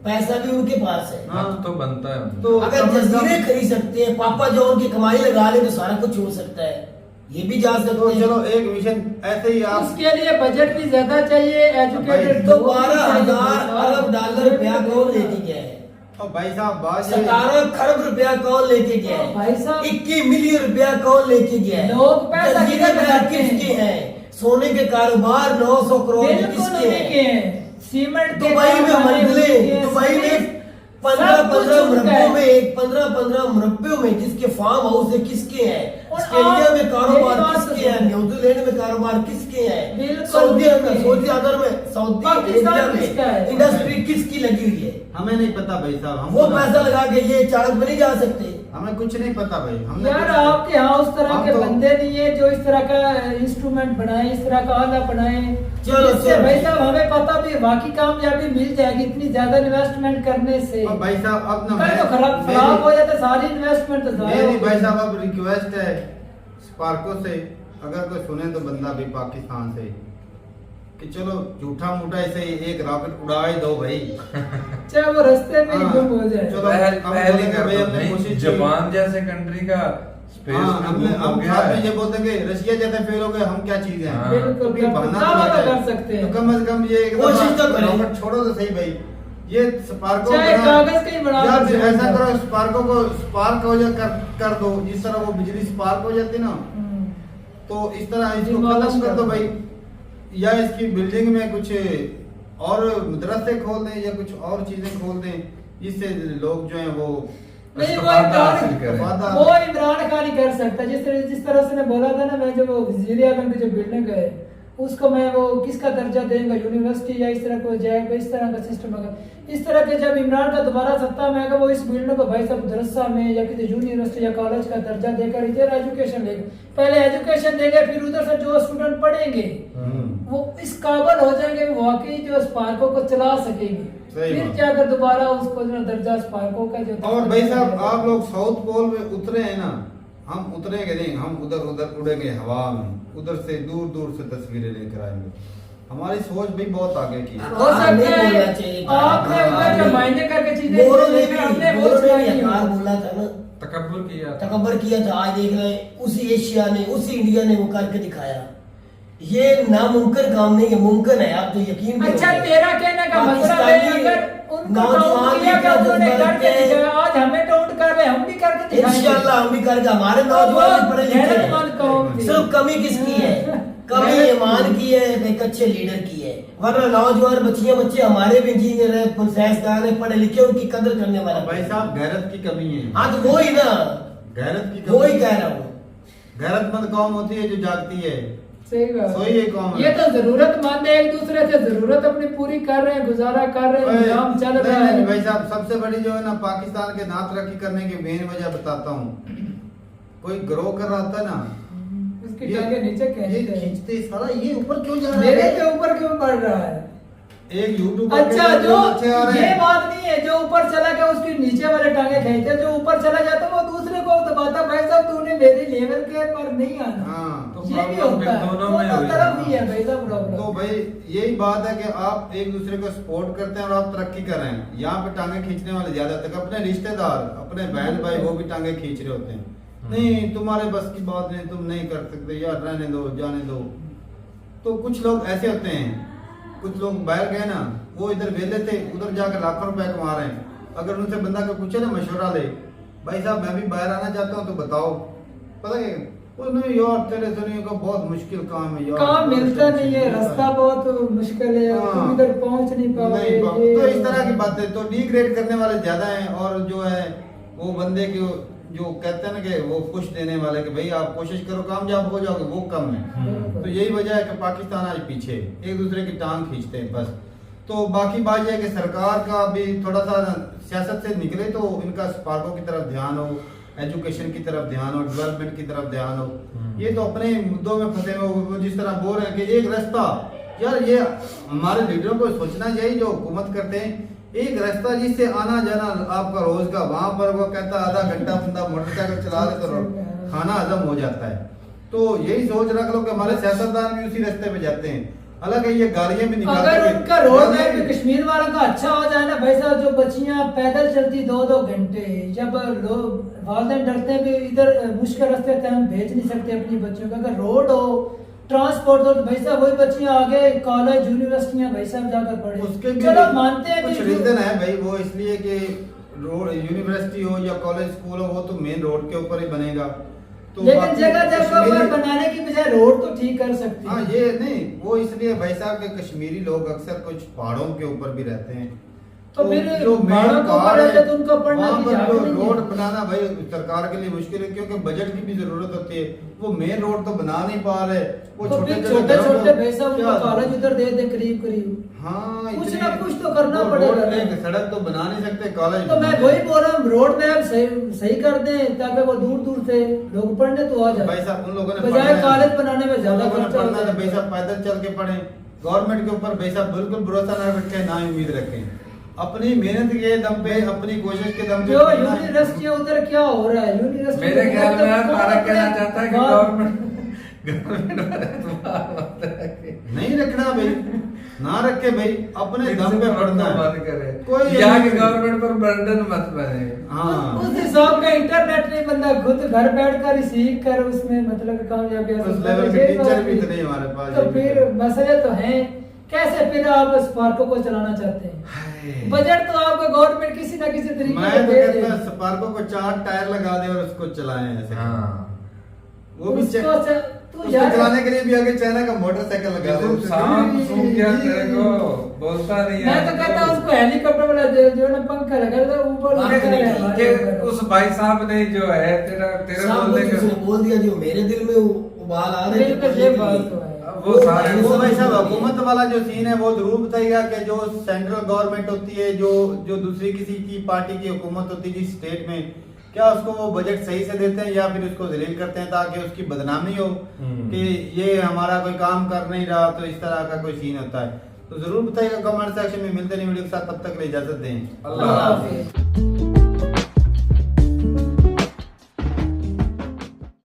पैसा भी उनके पास है। हक तो बनता है उनको। तो अगर जजीरे खरीद सकते हैं, पापा जो उनकी कमाई लगा ले तो सारा कुछ हो सकता है, ये भी जा सकते तो हैं। चलो एक मिशन ऐसे ही आप उसके लिए बजट भी ज्यादा चाहिए, एजुकेटेड तो 12,000 अरब डॉलर रुपया कौन लेके गया है? और भाई साहब बात ये 17 खरब रुपया कौन लेके गया है? भाई साहब 21 मिलियन रुपया कौन लेके गया है? लोग पैसा जजीरे किधर में लगाते हैं? किसके हैं? सोने के कारोबार 900 करोड़ बिल्कुल किसके उन्हीं के हैं? हैं, सीमेंट के दुबई में कारखाने मंजिलें, उन्हीं के हैं, दुबई में सीमेंट, 15 सब कुछ उनका मुरब्बों है। में एक 15 मुरब्बों में जिसके फार्म हाउस है किसके हैं? और ऑस्ट्रेलिया आप में कारोबार मेरी बात किसके सुनो। हैं? न्यूजीलैंड में कारोबार किसके हैं? बिल्कुल सऊदी उनके। सऊदी अरब में, सऊदी पाकिस्तान अरेबिया किसका है? में इंडस्ट्री किसकी लगी हुई है? हमें नहीं पता भाई साहब, हम वो पैसा लगा के ये चाणक में नहीं जा सकते। हमें कुछ नहीं पता भाई। हमने यार कुछ- आपके यहाँ उस तरह हम के तो- बंदे नहीं है जो इस तरह का इंस्ट्रूमेंट बनाए, इस तरह का आला बनाए, चलो, जिससे चलो, भाई ठीक साहब है। हमें पता भी बाकी कामयाबी मिल जाएगी इतनी ज्यादा इन्वेस्टमेंट करने से। और भाई साहब अब ना कल तो खराब खराब हो जाता सारी इन्वेस्टमेंट तो जाया मेरी हो भाई गई। साहब अब रिक्वेस्ट है स्पार्को से, अगर कोई सुने तो बंदा भी पाकिस्तान से, कि चलो झूठा मूठा ऐसे एक रॉकेट उड़ा ही दो भाई। चाहे वो रास्ते में ही हाँ, गुम हो जाए। चलो, पहल हम पहल ही बोलेंगे कर भाई दो, हमने नहीं, कोशिश की। जापान जैसे कंट्री का स्पेस हाँ, में हमने गुम हो हम गया साथ में है। ये बोलते हैं कि रशिया जैसे फेल हो गए, हम क्या चीज हैं? हाँ। बिल्कुल, तो फिर बिल्कुल, बहाना दावा तो तो है। कर सकते हैं। तो कम से कम ये एक कोशिश तो करें। रॉकेट छोड़ो तो सही भाई। ये स्पार्को चाहे बना- कागज का ही बना यार दो, फिर ऐसा बिल्कुल। करो, स्पार्को को स्पार्क हो जा कर दो, जिस तरह वो बिजली स्पार्क हो जाती ना, हम्म। तो इस तरह इसको डिमोलिश खत्म कर दो कर दो। भाई। या इसकी बिल्डिंग में कुछ और मदरसे खोल दें या कुछ और चीजें खोल दें, जिससे लोग जो हैं वो नहीं वो इस्तेफादा हासिल करें। वफादार- वो इमरान खान ही कर सकता है। जिस तरह उसने बोला था ना, मैं जो वो वजीर आजम की जो बिल्डिंग है उसको मैं वो किसका दर्जा देंगे, यूनिवर्सिटी या इस तरह को जाएगा, इस तरह का सिस्टम होगा। इस तरह के जब इमरान का दोबारा सत्ता में आएगा, वो इस बिल्डिंग को भाई साहब मदरसा में या किसी यूनिवर्सिटी या कॉलेज का दर्जा देकर इधर एजुकेशन लेगा। पहले एजुकेशन देंगे, फिर उधर से जो स्टूडेंट पढ़ेंगे वो इस काबिल हो जाएंगे वो वाकई जो स्पार्को को चला सकेंगे, सही फिर बात। जाकर दोबारा उसको जो दर्जा स्पार्को का जो और भाई साहब आप लोग साउथ पोल में उतरे हैं ना, हम उतरेंगे नहीं, हम उधर उधर उड़ेंगे हवा में, उधर से दूर दूर से तस्वीरें लेकर आएंगे। हमारी सोच भी बहुत आगे की है। हो सकता नहीं बोलना है चाहिए था। आपने उधर जो मायने करके चीजें मोरो ने देखा, हमने भी वो मोरो ने सुनाई भी नहीं। अकार बोला था ना, तकब्बुर किया था। तकबर किया था। आज देख रहे हैं उसी एशिया ने, उसी इंडिया ने वो करके दिखाया। ये नामुमकिन काम नहीं है, मुमकिन है। आप तो यकीन भी अच्छा करोगे। तेरा कहने का मतलब है पाकिस्तानी अगर उनको नौजवान टाउट किया भी कि उन्होंने जज्बात करके के- दिखाया, आज हमें टाउट कर रहे हैं, हम भी करके दिखाएंगे। इंशाल्लाह हम भी करके, हमारे तो नौजवान वो भी पढ़े लिखे गैरतमंद कौम हैं। थी। सिर्फ कमी किसकी है? कमी ईमान की है, एक अच्छे लीडर की है। वरना नौजवान बच्चे हमारे भी इंजीनियर है, साइंसदान है, पढ़े लिखे, उनकी कदर करने वाला भाई साहब गैरत की कमी है। हाँ तो वो ही ना, गैरत की वो ही कमी, कह रहा हूँ। गैरतमंद कौम होती है जो जागती है। सही बात। सोई है कौम है। ये तो जरूरतमंद है, एक दूसरे से जरूरत अपनी पूरी कर रहे हैं, गुजारा कर रहे हैं, निजाम चल रहा नहीं, है। भाई साहब सबसे बड़ी जो है ना पाकिस्तान के ना तरक्की करने की मेन वजह बताता हूँ। कोई ग्रो कर रहा था ना, उसकी टांगे नीचे ये खींचते हैं। खींचते साला ये ऊपर क्यों जा रहा मेरे है? के ऊपर क्यों बढ़ रहा है? एक यूट्यूबर अच्छा जो अच्छे आ रहे ये हैं। बात नहीं है, जो ऊपर चला गया उसकी नीचे वाले टांगे खींचते, जो ऊपर चला जाता वो दूसरे को दबाता। भाई साहब तूने मेरे लेवल के पर नहीं आना। हाँ, तो ये भी प्रॉब्लम होता है, फिर दोनों में हुई तरफ ना। ही है भाई साहब प्रॉब्लम। तो भाई यही बात है कि आप एक दूसरे को सपोर्ट करते हैं और आप तरक्की कर रहे हैं। यहाँ पे टांगे खींचने वाले ज्यादा तक अपने रिश्तेदार, अपने बहन भाई वो भी टांगे खींच रहे होते हैं। नहीं तुम्हारे बस की बात नहीं, तुम नहीं कर सकते, यार रहने दो, जाने दो। तो कुछ लोग ऐसे होते हैं, कुछ लोग बाहर गए ना, वो इधर वेले थे, उधर जाकर लाखों रुपए कमा रहे हैं। अगर उनसे बंदा को पूछे ना मशवरा ले, भाई साहब मैं भी बाहर आना चाहता हूँ तो बताओ, पता है उसने यार तेरे सुनिए का बहुत मुश्किल काम है यार, काम मिलता नहीं है, रास्ता बहुत मुश्किल है, हाँ। तुम इधर पहुंच नहीं पाओगे। तो इस तरह की बातें तो डिग्रेड करने वाले ज्यादा हैं, और जो है वो बंदे के जो कहते हैं ना कि वो पुश देने वाले कि भाई आप कोशिश करो कामयाब हो जाओगे, वो कम है। तो यही वजह है कि पाकिस्तान आज पीछे एक दूसरे की टांग खींचते हैं बस। तो बाकी बात यह है कि सरकार का भी थोड़ा सा सियासत से निकले तो इनका स्पार्कों की तरफ ध्यान हो, एजुकेशन की तरफ ध्यान हो, डेवलपमेंट की तरफ ध्यान हो। ये तो अपने मुद्दों में फंसे हुए वो जिस तरह बोल रहे हैं कि एक रास्ता, यार ये हमारे लीडरों को सोचना चाहिए जो हुकूमत करते हैं, एक रास्ता जिससे आना जाना आपका रोज का, वहां पर वो कहता है आधा घंटा बंदा मोटरसाइकिल चला ले तो खाना हजम हो जाता है। तो यही सोच रख लो कि हमारे सियासतदान भी उसी रास्ते पे जाते हैं। हालांकि ये गालियां भी निकालते अगर हैं। उनका रोड मैप भी कश्मीर वालों का अच्छा हो जाए ना भाई साहब, जो बच्चियां पैदल चलती 2-2 घंटे, जब लोग वालिदैन डरते हैं कि इधर मुश्किल रास्ते पे हम भेज नहीं सकते अपनी बच्चों को, अगर रोड हो ट्रांसपोर्ट हो तो भाई साहब वही बच्चियां आगे कॉलेज यूनिवर्सिटियां भाई साहब जाकर पढ़े। उसके भी चलो मानते हैं कुछ कि रीजन है भाई, वो इसलिए कि रोड यूनिवर्सिटी हो या कॉलेज स्कूल हो वो तो मेन रोड के ऊपर ही बनेगा। तो लेकिन बाकी जगह जगह पर कश्मीरी- बनाने की बजाय रोड तो ठीक कर सकते हाँ हैं। ये नहीं, वो इसलिए भाई साहब के कश्मीरी लोग अक्सर कुछ पहाड़ों के ऊपर भी रहते हैं, तो फिर जो पहाड़ों मेन के ऊपर पहाड़ रहते है तो उनको पढ़ना वहाँ की पर जगह जो नहीं है। रोड बनाना भाई सरकार के लिए मुश्किल है, क्योंकि बजट की भी जरूरत होती है। वो मेन रोड तो बना नहीं पा रहे, वो तो फिर घरों छोटे को- छोटे भाई साहब क्या- उनको कॉलेज उधर दे दे करीब करीब। हाँ कुछ इतने- ना कुछ तो करना वो पड़ेगा रोड ना। एक सड़क तो बना नहीं सकते, कॉलेज तो मैं वही बोल रहा हूँ रोड मैप सही कर दें ताकि वो दूर दूर से लोग पढ़ने तो आ भाई जाए, साहब उन लोगों ने बजाय पढ़ना है। कॉलेज बनाने में ज्यादा उन लोगों ने खर्चा पढ़ना है तो होता भाई है। साहब पैदल चल के पढ़ें, गवर्नमेंट के ऊपर भाई साहब बिल्कुल भरोसा ना रखें, ना उम्मीद रखें, अपनी मेहनत के दम पे, अपनी कोशिश के दम पे जो पढ़ना है। यूनिवर्सिटी उधर क्या हो रहा है, यूनिवर्सिटी मेरे ख्याल में यार तारक कहना चाहता है कि गवर्नमेंट गवर्नमेंट पर एतबार मत रखे। नहीं रखना भाई, ना रखे भाई, अपने दम पे पढ़ना है। बंद करे, कोई यहाँ की नहीं। गवर्नमेंट पर बर्डन मत बने। हाँ उस हिसाब का इंटरनेट नहीं, बंदा खुद घर बैठ कर ही सीख कर उसमें मतलब कामयाबी हासिल उस कर लेवल ले। के टीचर भी तो नहीं हमारे पास। तो फिर मसले तो हैं, कैसे फिर आप स्पार्को को चलाना चाहते हैं? हाय। बजट तो आपको गवर्नमेंट किसी ना किसी तरीके मैं से तो दे कहता देगी। हूँ स्पार्को को 4 टायर लगा दे और उसको चलाएं ऐसे। हाँ वो भी उसको तू उसको यार चलाने के लिए भी आगे चाइना का मोटरसाइकिल लगा दे। बिल्कुल सांप सूंघ गया तेरे को, बोलता नहीं है। मैं तो कहता हूँ उसको हेलीकॉप्टर वाला जो ना पंखा लगा था ऊपर हाँ, उड़ता है कि हमारे कि ऊपर। उस भाई साहब ने जो है तेरे साहब बोलने को के उसने बोल दिया जो मेरे दिल में उबाल आ रहे थे बिल्कुल पढ़ने ये के बात लिए। तो है। वो सारे वो भाई साहब हुकूमत वाला जो सीन है वो जरूर बताइएगा कि जो सेंट्रल गवर्नमेंट होती है, जो दूसरी किसी की पार्टी की हुकूमत होती है जिस स्टेट में, क्या उसको वो बजट सही से देते हैं या फिर उसको जलील करते हैं ताकि उसकी बदनामी हो कि ये हमारा कोई काम कर नहीं रहा, तो इस तरह का कोई सीन होता है। तो जरूर बताइएगा कमेंट सेक्शन में। मिलते नहीं वीडियो के साथ, तब तक के लिए इजाजत दें। अल्लाह हाफिज़।